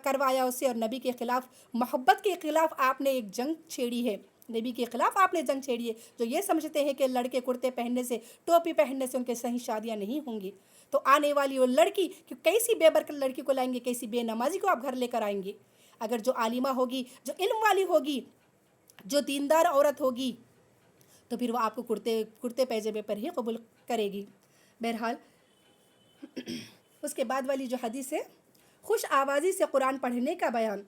کروایا اسے، اور نبی کے خلاف، محبت کے خلاف آپ نے ایک جنگ چھیڑی ہے، نبی کے خلاف آپ نے جنگ چھیڑی ہے۔ جو یہ سمجھتے ہیں کہ لڑکے کرتے پہننے سے، ٹوپی پہننے سے ان کے صحیح شادیاں نہیں ہوں گی، تو آنے والی وہ لڑکی، کیسی بے برکت لڑکی کو لائیں گے، کیسی بے نمازی کو آپ گھر لے کر آئیں گے؟ اگر جو عالمہ ہوگی، جو علم والی ہوگی، جو دیندار عورت ہوگی، تو پھر وہ آپ کو کرتے پیجامے پر ہی قبول کرے گی۔ بہرحال اس کے بعد والی جو حدیث ہے، خوش آوازی سے قرآن پڑھنے کا بیان،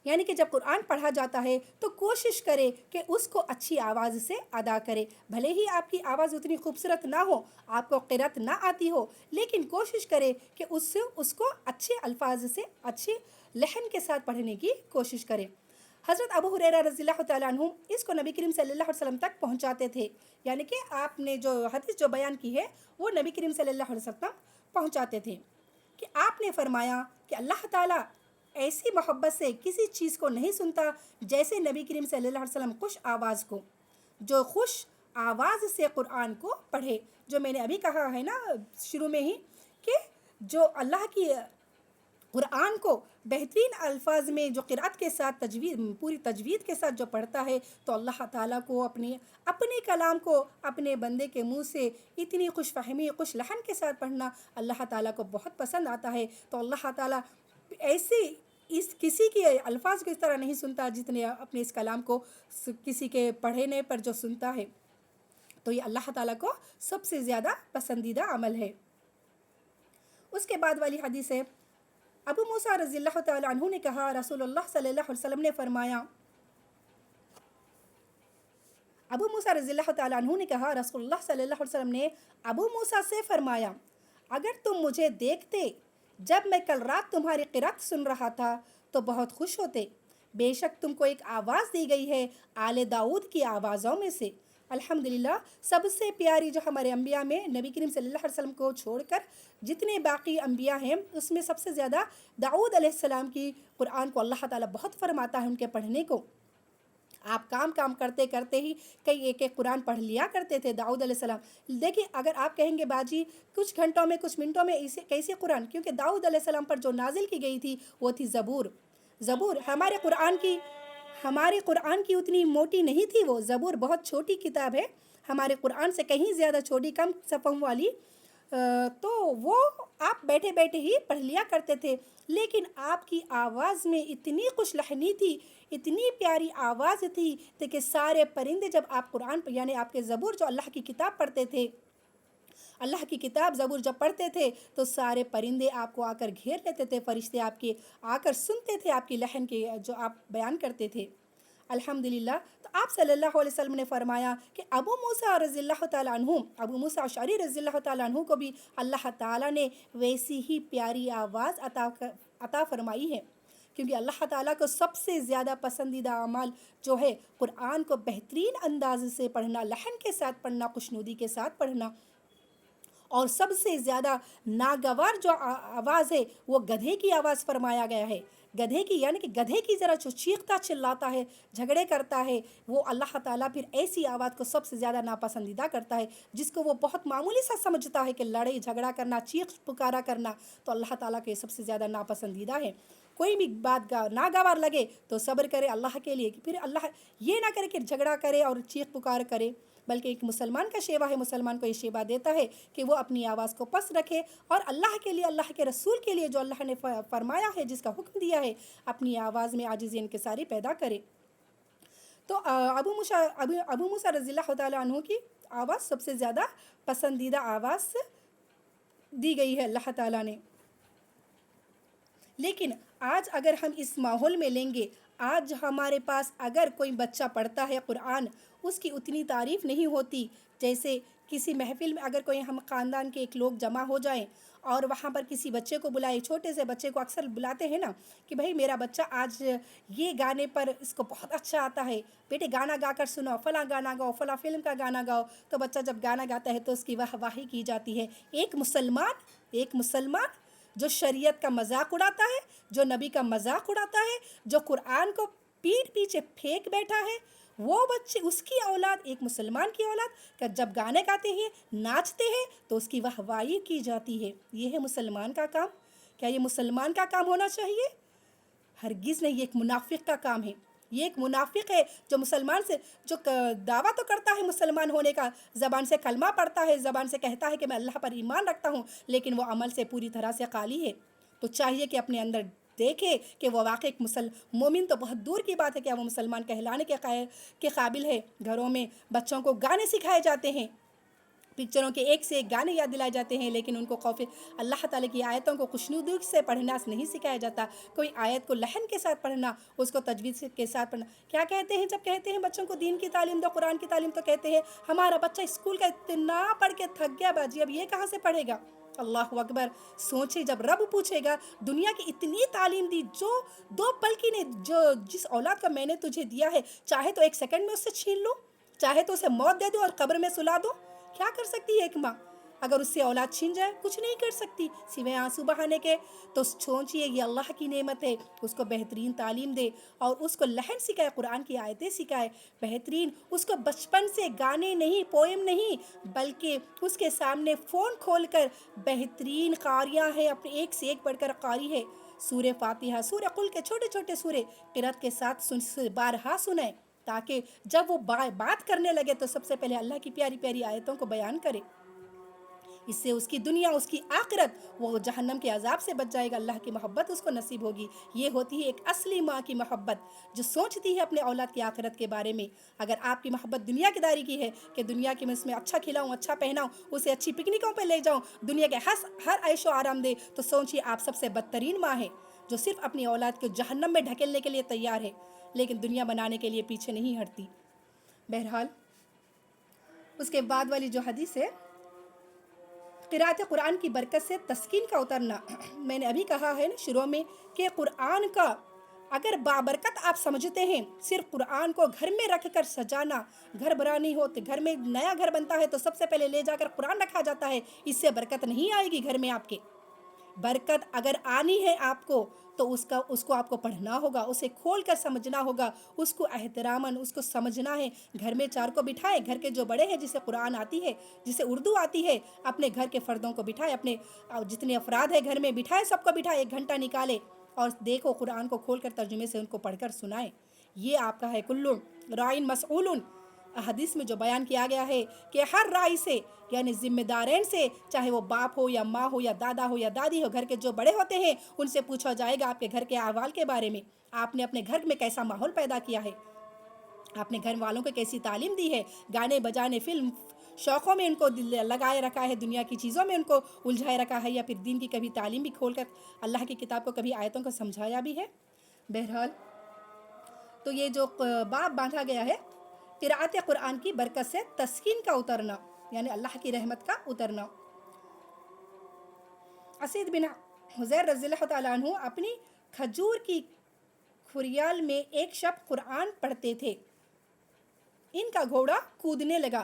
یعنی کہ جب قرآن پڑھا جاتا ہے تو کوشش کرے کہ اس کو اچھی آواز سے ادا کرے، بھلے ہی آپ کی آواز اتنی خوبصورت نہ ہو، آپ کو قرأت نہ آتی ہو، لیکن کوشش کرے کہ اس کو اچھے الفاظ سے، اچھے لحن کے ساتھ پڑھنے کی کوشش کرے۔ حضرت ابو ہریرہ رضی اللہ تعالیٰ عنہ اس کو نبی کریم صلی اللہ علیہ وسلم تک پہنچاتے تھے، یعنی کہ آپ نے جو حدیث جو بیان کی ہے وہ نبی کریم صلی اللہ علیہ وسلم پہنچاتے تھے کہ آپ نے فرمایا کہ اللہ تعالیٰ ایسی محبت سے کسی چیز کو نہیں سنتا جیسے نبی کریم صلی اللہ علیہ وسلم خوش آواز کو، جو خوش آواز سے قرآن کو پڑھے۔ جو میں نے ابھی کہا ہے نا شروع میں ہی کہ جو اللہ کی قرآن کو بہترین الفاظ میں جو قرأت کے ساتھ پوری تجوید کے ساتھ جو پڑھتا ہے، تو اللہ تعالیٰ کو اپنے کلام کو اپنے بندے کے منہ سے اتنی خوش فہمی، خوش لحن کے ساتھ پڑھنا اللہ تعالیٰ کو بہت پسند آتا ہے۔ تو اللہ تعالیٰ ایسے کسی کے الفاظ کو اس طرح نہیں سنتا جتنے اپنے اس کلام کو کسی کے پڑھنے پر جو سنتا ہے، تو یہ اللہ تعالیٰ کو سب سے زیادہ پسندیدہ عمل ہے۔ اس کے بعد والی حدیث ہے، ابو موسیٰ رضی اللہ تعالیٰ عنہ نے کہا، رسول اللہ صلی اللہ علیہ وسلم نے فرمایا، ابو موسیٰ رضی اللہ تعالیٰ عنہ نے کہا، رسول اللہ صلی اللہ علیہ وسلم نے ابو موسیٰ سے فرمایا، اگر تم مجھے دیکھتے جب میں کل رات تمہاری قرأت سن رہا تھا تو بہت خوش ہوتے۔ بے شک تم کو ایک آواز دی گئی ہے آل داؤد کی آوازوں میں سے۔ الحمدللہ سب سے پیاری جو ہمارے انبیاء میں نبی کریم صلی اللہ علیہ وسلم کو چھوڑ کر جتنے باقی انبیاء ہیں، اس میں سب سے زیادہ داؤد علیہ السلام کی قرآن کو اللہ تعالیٰ بہت فرماتا ہے ان کے پڑھنے کو۔ آپ کام کرتے کرتے ہی کئی ایک قرآن پڑھ لیا کرتے تھے داؤد علیہ السلام۔ دیکھیں اگر آپ کہیں گے باجی کچھ گھنٹوں میں، کچھ منٹوں میں کیسے قرآن، کیونکہ داؤد علیہ السلام پر جو نازل کی گئی تھی وہ تھی زبور۔ ہمارے قرآن کی اتنی موٹی نہیں تھی، وہ زبور بہت چھوٹی کتاب ہے، ہمارے قرآن سے کہیں زیادہ چھوٹی، کم صفحوں والی، تو وہ آپ بیٹھے بیٹھے ہی پڑھ لیا کرتے تھے، لیکن آپ کی آواز میں اتنی خوش لحنی تھی، اتنی پیاری آواز تھی کہ سارے پرندے جب آپ قرآن یعنی آپ کے زبور جو اللہ کی کتاب پڑھتے تھے، اللہ کی کتاب زبور جب پڑھتے تھے تو سارے پرندے آپ کو آ کر گھیر لیتے تھے، فرشتے آپ کے آ کر سنتے تھے آپ کی لحن کے جو آپ بیان کرتے تھے۔ الحمدللہ تو آپ صلی اللہ علیہ وسلم نے فرمایا کہ ابو موسیٰ رضی اللہ تعالیٰ عنہ، ابو موسیٰ اشعری رضی اللہ تعالیٰ عنہ کو بھی اللہ تعالیٰ نے ویسی ہی پیاری آواز عطا فرمائی ہے، کیونکہ اللہ تعالیٰ کو سب سے زیادہ پسندیدہ اعمال جو ہے قرآن کو بہترین انداز سے پڑھنا، لحن کے ساتھ پڑھنا، خوشنودی کے ساتھ پڑھنا، اور سب سے زیادہ ناگوار جو آواز ہے وہ گدھے کی آواز فرمایا گیا ہے. گدھے کی یعنی کہ گدھے کی ذرا جو چیختا چلاتا ہے, جھگڑے کرتا ہے, وہ اللہ تعالیٰ پھر ایسی آواز کو سب سے زیادہ ناپسندیدہ کرتا ہے, جس کو وہ بہت معمولی سا سمجھتا ہے کہ لڑائی جھگڑا کرنا, چیخ پکارا کرنا تو اللہ تعالیٰ کے سب سے زیادہ ناپسندیدہ ہے. کوئی بھی بات ناگوار لگے تو صبر کرے اللہ کے لیے, پھر اللہ یہ نہ کرے کہ جھگڑا کرے اور چیخ پکار کرے, بلکہ ایک مسلمان کا شیوا ہے, مسلمان کو یہ شیوا دیتا ہے کہ وہ اپنی آواز کو پست رکھے اور اللہ کے لیے, اللہ کے رسول کے لیے جو اللہ نے فرمایا ہے, جس کا حکم دیا ہے, اپنی آواز میں عاجزی انکساری پیدا کرے. تو ابو موسیٰ رضی اللہ تعالیٰ عنہ کی آواز سب سے زیادہ پسندیدہ آواز دی گئی ہے اللہ تعالیٰ نے. لیکن آج اگر ہم اس ماحول میں لیں گے, آج ہمارے پاس اگر کوئی بچہ پڑھتا ہے قرآن, اس کی اتنی تعریف نہیں ہوتی. جیسے کسی محفل میں اگر کوئی ہم خاندان کے ایک لوگ جمع ہو جائیں اور وہاں پر کسی بچے کو بلائے, چھوٹے سے بچے کو اکثر بلاتے ہیں نا کہ بھائی میرا بچہ آج یہ گانے پر اس کو بہت اچھا آتا ہے, بیٹے گانا گا کر سناؤ, فلاں گانا گاؤ, فلاں فلم کا گانا گاؤ. تو بچہ جب گانا گاتا ہے تو اس کی واہ واہی کی جاتی ہے. ایک مسلمان جو شریعت کا مذاق اڑاتا ہے, جو نبی کا مذاق اڑاتا ہے, جو قرآن کو پیٹھ پیچھے پھینک بیٹھا ہے, وہ بچے, اس کی اولاد, ایک مسلمان کی اولاد کہ جب گانے گاتے ہیں, ناچتے ہیں تو اس کی واہواہی کی جاتی ہے. یہ ہے مسلمان کا کام. کیا یہ مسلمان کا کام ہونا چاہیے؟ ہرگز نہیں. یہ ایک منافق کا کام ہے. یہ ایک منافق ہے جو مسلمان سے, جو دعویٰ تو کرتا ہے مسلمان ہونے کا, زبان سے کلمہ پڑھتا ہے, زبان سے کہتا ہے کہ میں اللہ پر ایمان رکھتا ہوں, لیکن وہ عمل سے پوری طرح سے خالی ہے. تو چاہیے کہ اپنے اندر دیکھے کہ وہ واقعی ایک مومن تو بہت دور کی بات ہے کہ وہ مسلمان کہلانے کے قابل ہے. گھروں میں بچوں کو گانے سکھائے جاتے ہیں, پکچروں کے ایک سے ایک گانے یاد دلائے جاتے ہیں, لیکن ان کو خوف اللہ تعالیٰ کی آیتوں کو خوشنودی سے پڑھنا نہیں سکھایا جاتا. کوئی آیت کو لحن کے ساتھ پڑھنا, اس کو تجوید کے ساتھ پڑھنا. کیا کہتے ہیں جب کہتے ہیں بچوں کو دین کی تعلیم دو, قرآن کی تعلیم, تو کہتے ہیں ہمارا بچہ اسکول کا اتنا پڑھ کے تھک گیا باجی, اب یہ کہاں سے پڑھے گا. اللہ اکبر. سوچے جب رب پوچھے گا دنیا کی اتنی تعلیم دی, جو 2 پل کی نے, جو جس اولاد کا میں نے تجھے دیا ہے, چاہے تو 1 سیکنڈ میں اس سے چھین لو, چاہے تو اسے موت دے دو اور قبر میں سلا دو. کیا کر سکتی ہے ایک ماں؟ اگر اس سے اولاد چھین جائے کچھ نہیں کر سکتی سوائے آنسو بہانے کے. تو سوچئے یہ اللہ کی نعمت ہے, اس کو بہترین تعلیم دے اور اس کو لحن سکھائے, قرآن کی آیتیں سکھائے بہترین. اس کو بچپن سے گانے نہیں, پوئم نہیں, بلکہ اس کے سامنے فون کھول کر بہترین قاریاں ہیں, اپنے ایک سے ایک بڑھ کر قاری ہے. سورہ فاتحہ, سورہ قل کے چھوٹے چھوٹے سورے قرأت کے ساتھ بارہا سنائیں, تاکہ جب وہ بات کرنے لگے تو سب سے پہلے اللہ کی پیاری پیاری آیتوں کو بیان کرے. اس سے اس کی دنیا, اس کی آخرت, وہ جہنم کے عذاب سے بچ جائے گا. اللہ کی محبت اس کو نصیب ہوگی. یہ ہوتی ہے ایک اصلی ماں کی محبت, جو سوچتی ہے اپنے اولاد کی آخرت کے بارے میں. اگر آپ کی محبت دنیا کی داری کی ہے کہ دنیا کی میں اس میں اچھا کھلاؤں, اچھا پہناؤں, اسے اچھی پکنکوں پہ لے جاؤں, دنیا کے ہر عیش و آرام دے, تو سوچیے آپ سب سے بدترین ماں ہے, جو صرف اپنی اولاد کو جہنم میں ڈھکیلنے کے لیے تیار ہے, لیکن دنیا بنانے کے لیے پیچھے نہیں ہٹتی. بہرحال اس کے بعد والی جو حدیث ہے, قرأت قرآن کی برکت سے تسکین کا اترنا. میں نے ابھی کہا ہے شروع میں کہ قرآن کا اگر بابرکت آپ سمجھتے ہیں, صرف قرآن کو گھر میں رکھ کر سجانا, گھر برانی ہوتے, گھر میں نیا گھر بنتا ہے تو سب سے پہلے لے جا کر قرآن رکھا جاتا ہے, اس سے برکت نہیں آئے گی گھر میں آپ کے. برکت اگر آنی ہے آپ کو تو اس کو آپ کو پڑھنا ہوگا, اسے کھول کر سمجھنا ہوگا, اس کو احتراماً اس کو سمجھنا ہے. گھر میں 4 کو بٹھائے, گھر کے جو بڑے ہیں جسے قرآن آتی ہے, جسے اردو آتی ہے, اپنے گھر کے فردوں کو بٹھائے, اپنے جتنے افراد ہیں گھر میں بٹھائے, سب کو بٹھائے, 1 گھنٹہ نکالے اور دیکھو قرآن کو کھول کر ترجمے سے ان کو پڑھ کر سنائے. یہ آپ کا ہے کل رائن مسئول. حدیث میں جو بیان کیا گیا ہے کہ ہر رائی سے, یعنی ذمہ دارین سے, چاہے وہ باپ ہو یا ماں ہو یا دادا ہو یا دادی ہو, گھر کے جو بڑے ہوتے ہیں ان سے پوچھا جائے گا آپ کے گھر کے احوال کے بارے میں. آپ نے اپنے گھر میں کیسا ماحول پیدا کیا ہے, آپ نے گھر والوں کو کیسی تعلیم دی ہے, گانے بجانے, فلم شوقوں میں ان کو لگائے رکھا ہے, دنیا کی چیزوں میں ان کو الجھائے رکھا ہے, یا پھر دین کی کبھی تعلیم بھی کھول کر اللہ کی کتاب کو کبھی آیتوں کو سمجھایا بھی ہے. بہرحال تو یہ جو باب باندھا گیا ہے, قرأت قرآن کی برکت سے تسکین کا اترنا, یعنی اللہ کی رحمت کا اترنا. اسید بن حضیر رضی اللہ تعالیٰ عنہ اپنی کھجور کی کھریال میں ایک شب قرآن پڑھتے تھے. ان کا گھوڑا کودنے لگا.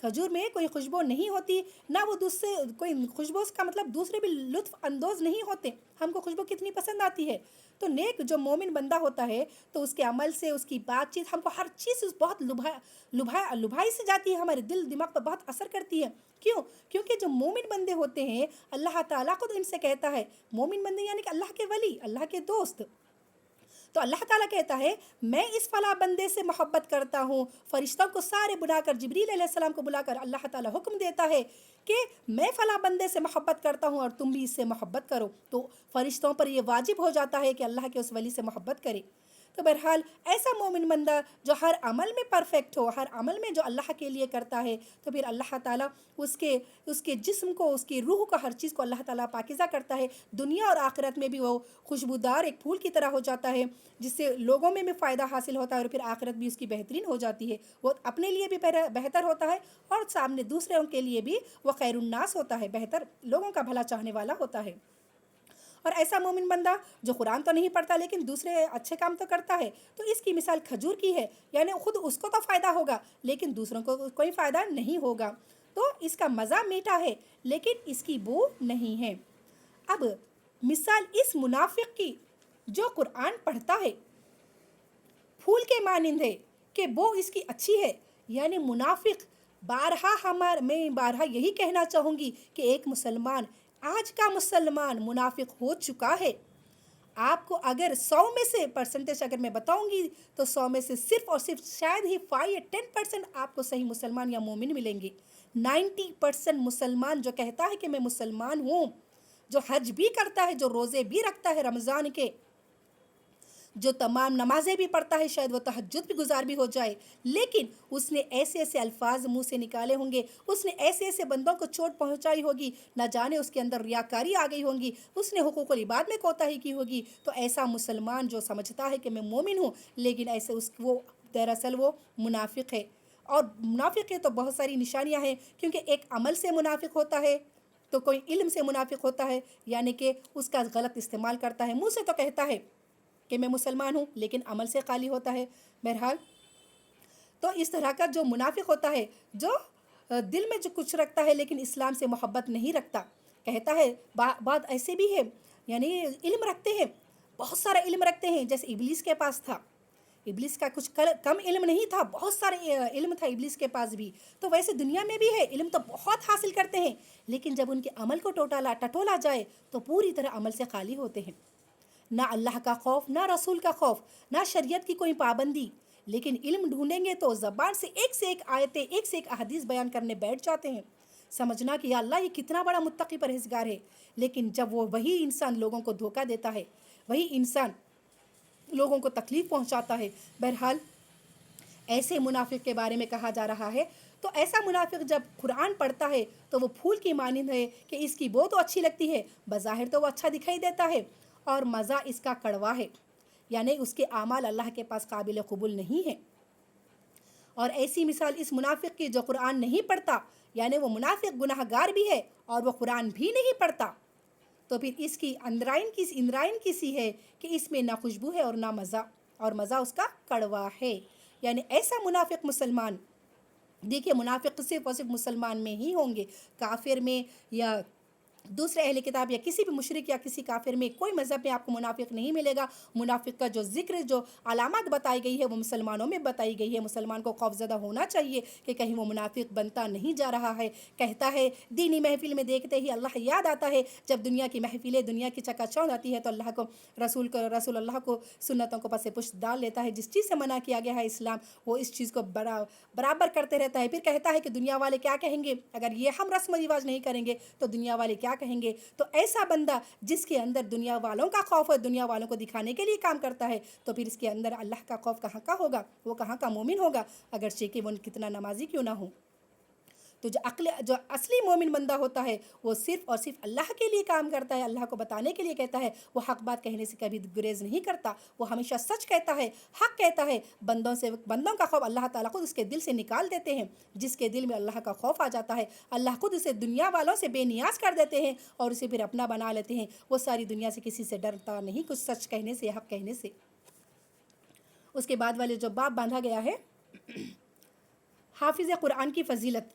کھجور میں کوئی خوشبو نہیں ہوتی، نہ وہ دوسرے کوئی خوشبو کا مطلب دوسرے بھی لطف اندوز نہیں ہوتے. ہم کو خوشبو کتنی پسند آتی ہے. تو نیک جو مومن بندہ ہوتا ہے تو اس کے عمل سے، اس کی بات چیت، ہم کو ہر چیز بہت لبھائی سے جاتی ہے، ہمارے دل دماغ پر بہت اثر کرتی ہے. کیوں؟ کیونکہ جو مومن بندے ہوتے ہیں اللہ تعالیٰ خود ان سے کہتا ہے، مومن بندے یعنی کہ اللہ کے ولی، اللہ کے دوست. تو اللہ تعالیٰ کہتا ہے میں اس فلاں بندے سے محبت کرتا ہوں. فرشتوں کو سارے بلا کر، جبریل علیہ السلام کو بلا کر اللہ تعالیٰ حکم دیتا ہے کہ میں فلاں بندے سے محبت کرتا ہوں اور تم بھی اس سے محبت کرو. تو فرشتوں پر یہ واجب ہو جاتا ہے کہ اللہ کے اس ولی سے محبت کرے. تو بہرحال ایسا مومن بندہ جو ہر عمل میں پرفیکٹ ہو، ہر عمل میں جو اللہ کے لیے کرتا ہے، تو پھر اللہ تعالیٰ اس کے جسم کو، اس کی روح کو، ہر چیز کو اللہ تعالیٰ پاکیزہ کرتا ہے. دنیا اور آخرت میں بھی وہ خوشبودار ایک پھول کی طرح ہو جاتا ہے، جس سے لوگوں میں بھی فائدہ حاصل ہوتا ہے، اور پھر آخرت بھی اس کی بہترین ہو جاتی ہے. وہ اپنے لیے بھی بہتر ہوتا ہے، اور سامنے دوسروں کے لیے بھی وہ خیر الناس ہوتا ہے، بہتر لوگوں کا بھلا چاہنے والا ہوتا ہے. اور ایسا مومن بندہ جو قرآن تو نہیں پڑھتا لیکن دوسرے اچھے کام تو کرتا ہے، تو اس کی مثال کھجور کی ہے. یعنی خود اس کو تو فائدہ ہوگا لیکن دوسروں کو کوئی فائدہ نہیں ہوگا. تو اس کا مزہ میٹھا ہے لیکن اس کی بو نہیں ہے. اب مثال اس منافق کی جو قرآن پڑھتا ہے، پھول کے مانند ہے کہ بو اس کی اچھی ہے. یعنی منافق میں بارہا یہی کہنا چاہوں گی کہ ایک مسلمان، آج کا مسلمان منافق ہو چکا ہے. آپ کو اگر 100 میں سے پرسنٹیج اگر میں بتاؤں گی تو 100 میں سے صرف اور صرف شاید ہی 5 یا 10% آپ کو صحیح مسلمان یا مومن ملیں گے. 90% مسلمان جو کہتا ہے کہ میں مسلمان ہوں، جو حج بھی کرتا ہے، جو روزے بھی رکھتا ہے رمضان کے، جو تمام نمازیں بھی پڑھتا ہے، شاید وہ تہجد بھی گزار بھی ہو جائے، لیکن اس نے ایسے ایسے الفاظ منہ سے نکالے ہوں گے، اس نے ایسے ایسے بندوں کو چوٹ پہنچائی ہوگی، نہ جانے اس کے اندر ریاکاری آ گئی ہوں گی، اس نے حقوق العباد میں کوتاہی کی ہوگی. تو ایسا مسلمان جو سمجھتا ہے کہ میں مومن ہوں لیکن ایسے وہ دراصل وہ منافق ہے. اور منافق ہے تو بہت ساری نشانیاں ہیں، کیونکہ ایک عمل سے منافق ہوتا ہے، تو کوئی علم سے منافق ہوتا ہے، یعنی کہ اس کا غلط استعمال کرتا ہے. منہ سے تو کہتا ہے کہ میں مسلمان ہوں لیکن عمل سے خالی ہوتا ہے. بہرحال تو اس طرح کا جو منافق ہوتا ہے، جو دل میں جو کچھ رکھتا ہے لیکن اسلام سے محبت نہیں رکھتا. کہتا ہے بات ایسے بھی ہے، یعنی علم رکھتے ہیں، بہت سارا علم رکھتے ہیں، جیسے ابلیس کے پاس تھا. ابلیس کا کچھ کم علم نہیں تھا، بہت سارے علم تھا ابلیس کے پاس بھی. تو ویسے دنیا میں بھی ہے، علم تو بہت حاصل کرتے ہیں، لیکن جب ان کے عمل کو ٹٹولا جائے تو پوری طرح عمل سے خالی ہوتے ہیں. نہ اللہ کا خوف، نہ رسول کا خوف، نہ شریعت کی کوئی پابندی. لیکن علم ڈھونڈیں گے تو زبان سے ایک آیتیں، ایک سے ایک احادیث بیان کرنے بیٹھ جاتے ہیں. سمجھنا کہ یا اللہ یہ کتنا بڑا متقی پرہیزگار ہے. لیکن جب وہی انسان لوگوں کو دھوکہ دیتا ہے، وہی انسان لوگوں کو تکلیف پہنچاتا ہے. بہرحال ایسے منافق کے بارے میں کہا جا رہا ہے. تو ایسا منافق جب قرآن پڑھتا ہے تو وہ پھول کی مانند ہے کہ اس کی بو تو اچھی لگتی ہے، بظاہر تو وہ اچھا دکھائی دیتا ہے، اور مزہ اس کا کڑوا ہے. یعنی اس کے اعمال اللہ کے پاس قابل قبول نہیں ہے. اور ایسی مثال اس منافق کی جو قرآن نہیں پڑھتا، یعنی وہ منافق گناہ گار بھی ہے اور وہ قرآن بھی نہیں پڑھتا. تو پھر اس کی اندرائن کسی ہے کہ اس میں نہ خوشبو ہے اور نہ مزہ، اور مزہ اس کا کڑوا ہے. یعنی ایسا منافق مسلمان، دیکھیے منافق صرف اور صرف مسلمان میں ہی ہوں گے، کافر میں یا دوسرے اہل کتاب یا کسی بھی مشرک یا کسی کافر میں کوئی مذہب میں آپ کو منافق نہیں ملے گا. منافق کا جو ذکر، جو علامات بتائی گئی ہے وہ مسلمانوں میں بتائی گئی ہے. مسلمان کو خوفزدہ ہونا چاہیے کہ کہیں وہ منافق بنتا نہیں جا رہا ہے. کہتا ہے دینی محفل میں دیکھتے ہی اللہ یاد آتا ہے، جب دنیا کی محفلیں دنیا کی چکا چوندھ آتی ہے تو رسول اللہ کو سنتوں کو پس پشت ڈال لیتا ہے. جس چیز سے منع کیا گیا ہے اسلام، وہ اس چیز کو برابر کرتے رہتا ہے. پھر کہتا ہے کہ دنیا والے کیا کہیں گے، اگر یہ ہم رسم و رواج نہیں کریں گے تو دنیا والے کیا کہیں گے. تو ایسا بندہ جس کے اندر دنیا والوں کا خوف ہے، دنیا والوں کو دکھانے کے لیے کام کرتا ہے، تو پھر اس کے اندر اللہ کا خوف کہاں کا ہوگا، وہ کہاں کا مومن ہوگا، اگرچہ کہ وہ کتنا نمازی کیوں نہ ہو. تو جو اصلی مومن بندہ ہوتا ہے وہ صرف اور صرف اللہ کے لیے کام کرتا ہے، اللہ کو بتانے کے لیے کہتا ہے. وہ حق بات کہنے سے کبھی گریز نہیں کرتا، وہ ہمیشہ سچ کہتا ہے، حق کہتا ہے. بندوں کا خوف اللہ تعالیٰ خود اس کے دل سے نکال دیتے ہیں. جس کے دل میں اللہ کا خوف آ جاتا ہے، اللہ خود اسے دنیا والوں سے بے نیاز کر دیتے ہیں اور اسے پھر اپنا بنا لیتے ہیں. وہ ساری دنیا سے کسی سے ڈرتا نہیں، کچھ سچ کہنے سے، حق کہنے سے. اس کے بعد والے جو باب باندھا گیا ہے، حافظ قرآن کی فضیلت.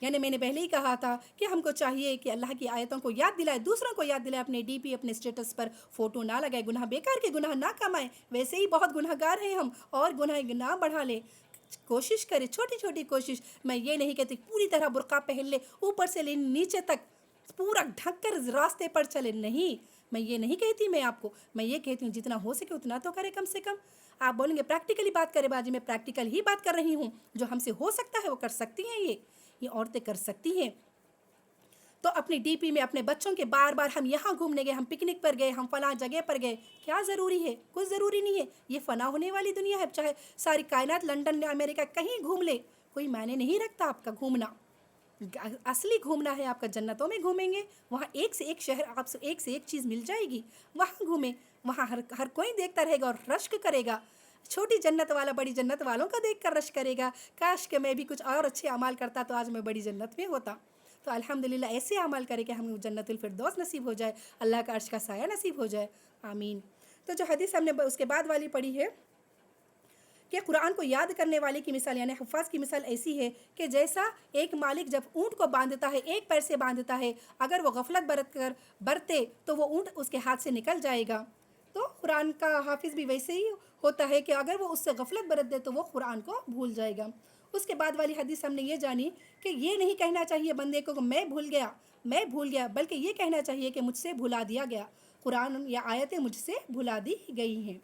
یعنی میں نے پہلے ہی کہا تھا کہ ہم کو چاہیے کہ اللہ کی آیتوں کو یاد دلائے، دوسروں کو یاد دلائے، اپنے ڈی پی اپنے اسٹیٹس پر فوٹو نہ لگائے، گناہ بیکار کے گناہ نہ کمائیں، ویسے ہی بہت گناہ گار ہیں ہم، اور گناہ نہ بڑھا لیں، کوشش کرے چھوٹی چھوٹی کوشش. میں یہ نہیں کہتی پوری طرح برقع پہن لے، اوپر سے لے نیچے تک پورا ڈھک کر راستے پر چلے، نہیں، میں یہ نہیں کہتی میں آپ کو، میں یہ کہتی ہوں جتنا ہو سکے اتنا تو کرے کم سے کم. آپ بولیں گے پریکٹیکلی بات کرے باجی، میں پریکٹیکل ہی بات کر رہی ہوں، جو ہم سے ہو سکتا ہے وہ کر سکتی ہیں، یہ عورتیں کر سکتی ہیں. تو اپنی ڈی پی میں اپنے بچوں کے بار بار ہم یہاں گھومنے گئے، ہم پکنک پر گئے، ہم فلاں جگہ پر گئے، کیا ضروری ہے؟ کچھ ضروری نہیں ہے. یہ فنا ہونے والی دنیا ہے، چاہے ساری کائنات لنڈن امریکہ کہیں گھوم لے، کوئی معنی نہیں رکھتا آپ کا گھومنا. اصلی گھومنا ہے آپ کا جنتوں میں گھومیں گے، وہاں ایک سے ایک شہر، آپ سے ایک چیز مل جائے گی، وہاں گھومیں، وہاں ہر کوئی دیکھتا رہے گا اور رشک کرے گا. چھوٹی جنت والا بڑی جنت والوں کا دیکھ کر رشک کرے گا، کاش کہ میں بھی کچھ اور اچھے اعمال کرتا تو آج میں بڑی جنت میں ہوتا. تو الحمدللہ ایسے عمل کرے کہ ہم جنت الفردوس نصیب ہو جائے، اللہ کا عرش کا سایہ نصیب ہو جائے، آمین. تو جو حدیث ہم نے اس کے بعد والی پڑھی ہے کہ قرآن کو یاد کرنے والے کی مثال، یعنی حفاظ کی مثال ایسی ہے کہ جیسا ایک مالک جب اونٹ کو باندھتا ہے، ایک پیر سے باندھتا ہے، اگر وہ غفلت برتے تو وہ اونٹ اس کے ہاتھ سے نکل جائے گا. تو قرآن کا حافظ بھی ویسے ہی ہوتا ہے کہ اگر وہ اس سے غفلت برت دے تو وہ قرآن کو بھول جائے گا. اس کے بعد والی حدیث ہم نے یہ جانی کہ یہ نہیں کہنا چاہیے بندے کو کہ میں بھول گیا، بلکہ یہ کہنا چاہیے کہ مجھ سے بھلا دیا گیا، قرآن یا آیتیں مجھ سے بھلا دی گئی ہیں.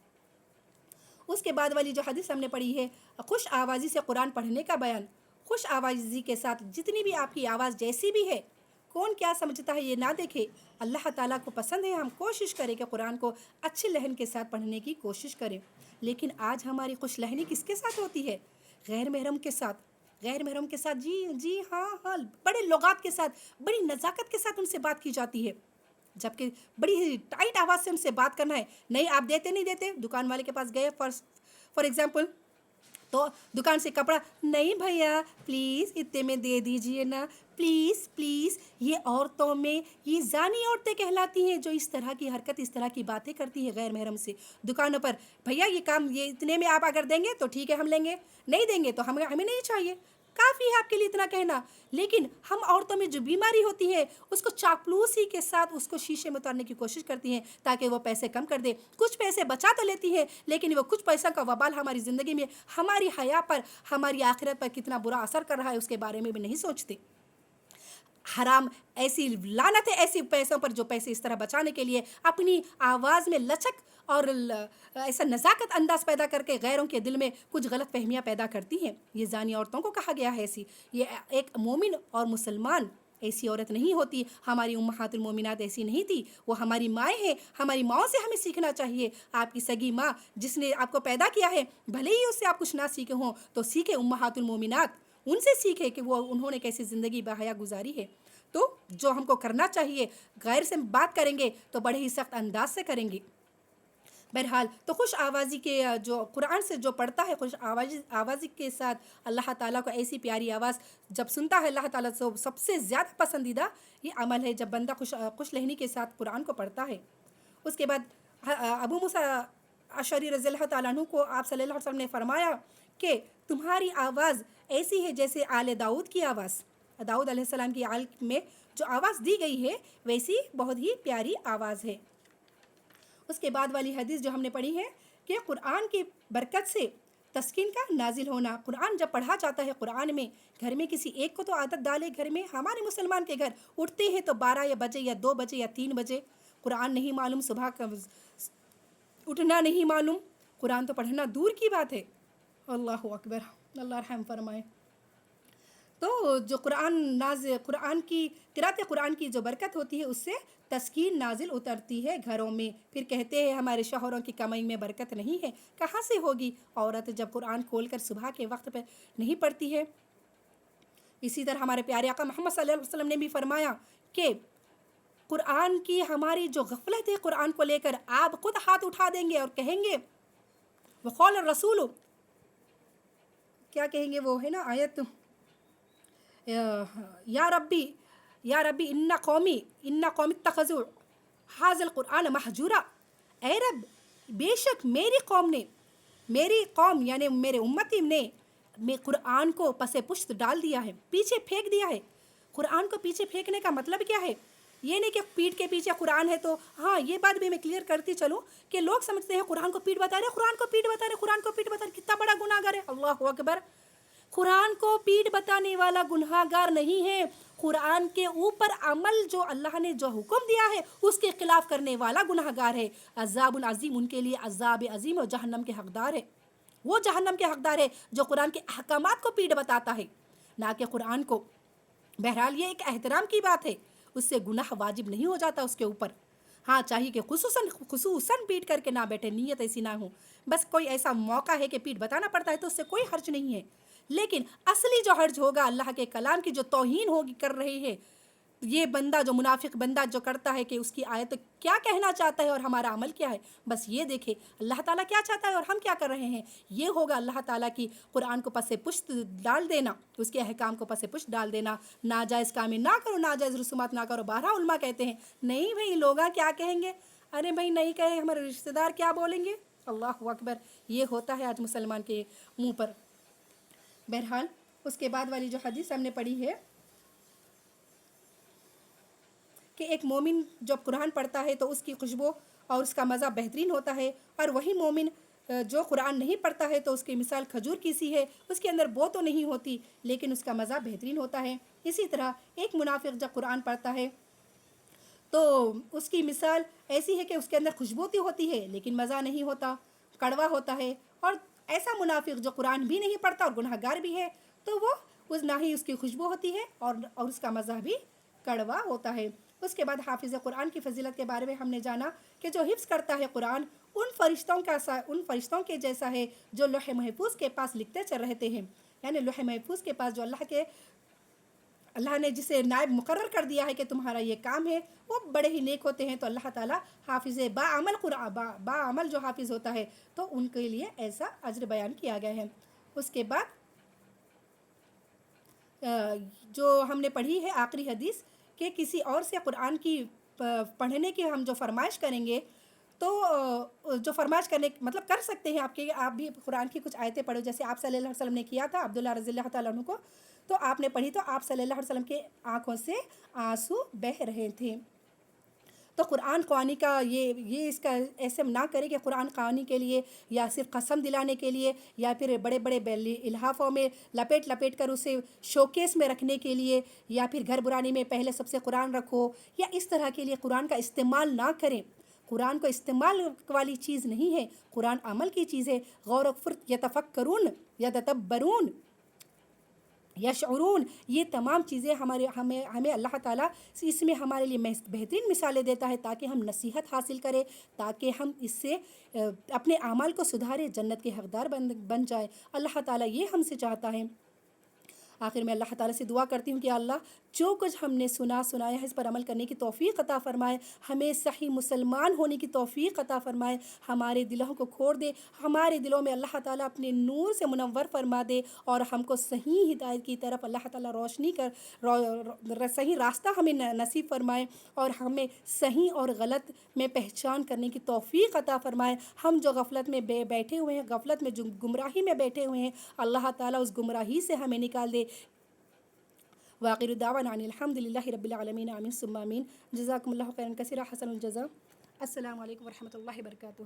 اس کے بعد والی جو حدیث ہم نے پڑھی ہے، خوش آوازی سے قرآن پڑھنے کا بیان. خوش آوازی کے ساتھ جتنی بھی آپ کی آواز جیسی بھی ہے، کون کیا سمجھتا ہے یہ نہ دیکھے، اللہ تعالیٰ کو پسند ہے ہم کوشش کریں کہ قرآن کو اچھے لہن کے ساتھ پڑھنے کی کوشش کریں. لیکن آج ہماری خوش لہنی کس کے ساتھ ہوتی ہے؟ غیر محرم کے ساتھ. غیر محرم کے ساتھ، جی ہاں، بڑے لغات کے ساتھ، بڑی نزاکت کے ساتھ ان سے بات کی جاتی ہے، جبکہ بڑی ٹائٹ آواز سے ان سے بات کرنا ہے. نہیں آپ دیتے نہیں دیتے، دکان والے کے پاس گئے فار ایگزامپل، تو دکان سے کپڑا، نہیں بھیا پلیز اتنے میں دے دیجئے نا، پلیز. یہ عورتوں میں یہ زانی عورتیں کہلاتی ہیں جو اس طرح کی حرکت، اس طرح کی باتیں کرتی ہیں غیر محرم سے. دکانوں پر بھیا یہ کام یہ اتنے میں آپ اگر دیں گے تو ٹھیک ہے ہم لیں گے، نہیں دیں گے تو ہمیں نہیں چاہیے. کافی ہے آپ کے لیے اتنا کہنا. لیکن ہم عورتوں میں جو بیماری ہوتی ہے اس کو چاپلوسی کے ساتھ اس کو شیشے میں اتارنے کی کوشش کرتی ہیں تاکہ وہ پیسے کم کر دے. کچھ پیسے بچا تو لیتی ہے لیکن وہ کچھ پیسہ کا وبال ہماری زندگی میں، ہماری حیا پر، ہماری آخرت پر کتنا برا اثر کر رہا ہے اس کے بارے میں بھی نہیں سوچتے. حرام ایسی لعنت ہے ایسی پیسوں پر جو پیسے اس طرح بچانے کے لیے اپنی آواز میں لچک اور ایسا نزاکت انداز پیدا کر کے غیروں کے دل میں کچھ غلط فہمیاں پیدا کرتی ہیں. یہ زانی عورتوں کو کہا گیا ہے ایسی. یہ ایک مومن اور مسلمان ایسی عورت نہیں ہوتی. ہماری امہات المومنات ایسی نہیں تھی، وہ ہماری مائیں ہیں. ہماری ماؤں سے ہمیں سیکھنا چاہیے. آپ کی سگی ماں جس نے آپ کو پیدا کیا ہے، بھلے ہی اس سے آپ کچھ نہ سیکھے ہوں تو سیکھے امہات المومنات، ان سے سیکھے کہ وہ انہوں نے کیسی زندگی بحیا گزاری ہے. تو جو ہم کو کرنا چاہیے، غیر سے بات کریں گے تو بڑے ہی سخت انداز سے کریں گے. بہرحال تو خوش آوازی کے جو قرآن سے جو پڑھتا ہے خوش آوازی کے ساتھ، اللہ تعالیٰ کو ایسی پیاری آواز جب سنتا ہے، اللہ تعالیٰ سے سب سے زیادہ پسندیدہ یہ عمل ہے جب بندہ خوش لہنی کے ساتھ قرآن کو پڑھتا ہے. اس کے بعد ابو موسیٰ اشعری رضی اللہ تعالیٰ عنہ کو آپ صلی اللہ علیہ وسلم نے فرمایا کہ تمہاری آواز ایسی ہے جیسے آل داؤد کی آواز. داؤد علیہ السلام کی آل میں جو آواز دی گئی ہے ویسی بہت ہی پیاری آواز ہے. اس کے بعد والی حدیث جو ہم نے پڑھی ہے کہ قرآن کی برکت سے تسکین کا نازل ہونا. قرآن جب پڑھا جاتا ہے، قرآن میں گھر میں کسی ایک کو تو عادت ڈالے. گھر میں ہمارے مسلمان کے گھر اٹھتے ہیں تو 12 بجے یا 2 بجے یا 3 بجے، قرآن نہیں معلوم، صبح کا اٹھنا نہیں معلوم، قرآن تو پڑھنا دور کی بات ہے. اللہ اکبر، اللہ رحم فرمائے. تو جو قرآن کی قرأت قرآن کی جو برکت ہوتی ہے اس سے تسکین نازل اترتی ہے گھروں میں. پھر کہتے ہیں ہمارے شوہروں کی کمائی میں برکت نہیں ہے. کہاں سے ہوگی؟ عورت جب قرآن کھول کر صبح کے وقت پہ نہیں پڑھتی ہے. اسی طرح ہمارے پیارے آقا محمد صلی اللہ علیہ وسلم نے بھی فرمایا کہ قرآن کی ہماری جو غفلت ہے قرآن کو لے کر، آپ خود ہاتھ اٹھا دیں گے اور کہیں گے وقال الرسول، کیا کہیں گے وہ ہے نا آیت، یا ربی ان قومی اتخذوا ھذا القرآن مہجورا. اے رب، بے شک میری قوم یعنی میرے امتی نے میں قرآن کو پس پشت ڈال دیا ہے، پیچھے پھینک دیا ہے۔ قرآن کو پیچھے پھینکنے کا مطلب کیا ہے؟ یہ نہیں کہ پیٹھ کے پیچھے قرآن ہے تو ہاں یہ بات بھی میں کلیئر کرتی چلوں کہ لوگ سمجھتے ہیں قرآن کو پیٹھ بتا رہے، قرآن کو پیٹھ بتا رہے، قرآن کو پیٹھ بتا رہے، کتنا بڑا گناہ گار ہے، اللہ اکبر۔ قرآن کو پیٹھ بتانے والا گناہ گار نہیں ہے، قرآن کے اوپر عمل جو اللہ نے جو حکم دیا ہے اس کے خلاف کرنے والا گناہ گار ہے۔ عذاب عظیم، ان کے لیے عذاب عظیم اور جہنم کے حقدار ہے، وہ جہنم کے حقدار ہے جو قرآن کے احکامات کو پیٹھ بتاتا ہے، نہ کہ قرآن کو۔ بہرحال یہ ایک احترام کی بات ہے، اس سے گناہ واجب نہیں ہو جاتا اس کے اوپر۔ ہاں چاہیے کہ خصوصاً پیٹ کر کے نہ بیٹھے، نیت ایسی نہ ہو، بس کوئی ایسا موقع ہے کہ پیٹ بتانا پڑتا ہے تو اس سے کوئی حرج نہیں ہے، لیکن اصلی جو حرج ہوگا اللہ کے کلام کی جو توہین ہوگی کر رہی ہے یہ بندہ، جو منافق بندہ جو کرتا ہے کہ اس کی آیت کیا کہنا چاہتا ہے اور ہمارا عمل کیا ہے، بس یہ دیکھے اللہ تعالیٰ کیا چاہتا ہے اور ہم کیا کر رہے ہیں۔ یہ ہوگا اللہ تعالیٰ کی قرآن کو پس پشت ڈال دینا، اس کے احکام کو پس پشت ڈال دینا، ناجائز کامیں نہ کرو، ناجائز رسومات نہ کرو۔ بارہ علماء کہتے ہیں نہیں بھائی لوگ کیا کہیں گے، ارے بھائی نہیں کہیں ہمارے رشتہ دار کیا بولیں گے، اللہ اکبر۔ یہ ہوتا ہے آج مسلمان کے منہ پر۔ بہرحال اس کے بعد والی جو حدیث ہم نے پڑھی ہے کہ ایک مومن جب قرآن پڑھتا ہے تو اس کی خوشبو اور اس کا مزہ بہترین ہوتا ہے، اور وہی مومن جو قرآن نہیں پڑھتا ہے تو اس کی مثال کھجور کی سی ہے، اس کے اندر بو تو نہیں ہوتی لیکن اس کا مزہ بہترین ہوتا ہے۔ اسی طرح ایک منافق جب قرآن پڑھتا ہے تو اس کی مثال ایسی ہے کہ اس کے اندر خوشبو تو ہوتی ہے لیکن مزہ نہیں ہوتا، کڑوا ہوتا ہے۔ اور ایسا منافق جو قرآن بھی نہیں پڑھتا اور گناہ گار بھی ہے تو وہ نہ ہی اس کی خوشبو ہوتی ہے اور اس کا مزہ بھی کڑوا ہوتا ہے۔ اس کے بعد حافظ قرآن کی فضیلت کے بارے میں ہم نے جانا کہ جو حفظ کرتا ہے قرآن ان فرشتوں کے جیسا ہے جو لوح محفوظ کے پاس لکھتے چل رہتے ہیں، یعنی لوح محفوظ کے پاس جو اللہ نے جسے نائب مقرر کر دیا ہے کہ تمہارا یہ کام ہے وہ بڑے ہی نیک ہوتے ہیں، تو اللہ تعالیٰ حافظ باعمل جو حافظ ہوتا ہے تو ان کے لیے ایسا اجر بیان کیا گیا ہے۔ اس کے بعد جو ہم نے پڑھی ہے آخری حدیث کہ کسی اور سے قرآن کی پڑھنے کی ہم جو فرمائش کریں گے تو جو فرمائش کرنے مطلب کر سکتے ہیں آپ بھی قرآن کی کچھ آیتیں پڑھو، جیسے آپ صلی اللہ علیہ وسلم نے کیا تھا عبداللہ رضی اللہ تعالیٰ عنہ کو، تو آپ نے پڑھی تو آپ صلی اللہ علیہ وسلم کے آنکھوں سے آنسو بہہ رہے تھے۔ تو قرآن خوانی کا یہ اس کا ایسے نہ کرے کہ قرآن خوانی کے لیے یا صرف قسم دلانے کے لیے یا پھر بڑے بڑے الحافوں میں لپیٹ کر اسے شوکیس میں رکھنے کے لیے یا پھر گھر برانی میں پہلے سب سے قرآن رکھو یا اس طرح کے لیے قرآن کا استعمال نہ کریں۔ قرآن کو استعمال والی چیز نہیں ہے، قرآن عمل کی چیز ہے۔ غور و فکر، یتفکرون، یتدبرون، یشعرون، یہ تمام چیزیں ہمیں اللہ تعالیٰ اس میں ہمارے لیے بہترین مثالیں دیتا ہے تاکہ ہم نصیحت حاصل کریں، تاکہ ہم اس سے اپنے اعمال کو سدھارے، جنت کے حقدار بن جائے۔ اللہ تعالیٰ یہ ہم سے چاہتا ہے۔ آخر میں اللہ تعالیٰ سے دعا کرتی ہوں کہ اللہ جو کچھ ہم نے سنایا ہے اس پر عمل کرنے کی توفیق عطا فرمائے، ہمیں صحیح مسلمان ہونے کی توفیق عطا فرمائے، ہمارے دلوں کو کھول دے، ہمارے دلوں میں اللہ تعالیٰ اپنے نور سے منور فرما دے اور ہم کو صحیح ہدایت کی طرف اللہ تعالیٰ روشنی صحیح راستہ ہمیں نصیب فرمائے اور ہمیں صحیح اور غلط میں پہچان کرنے کی توفیق عطا فرمائے۔ ہم جو غفلت میں بیٹھے ہوئے ہیں، غفلت میں جو گمراہی میں بیٹھے ہوئے ہیں، اللہ تعالیٰ اس گمراہی سے ہمیں نکال دے۔ وآخر دعوانا ان الحمد للہ رب العالمین، آمین ثم آمین۔ جزاکم اللہ خیرا کثیرا، حسن الجزا۔ السلام علیکم ورحمۃ اللہ وبرکاتہ۔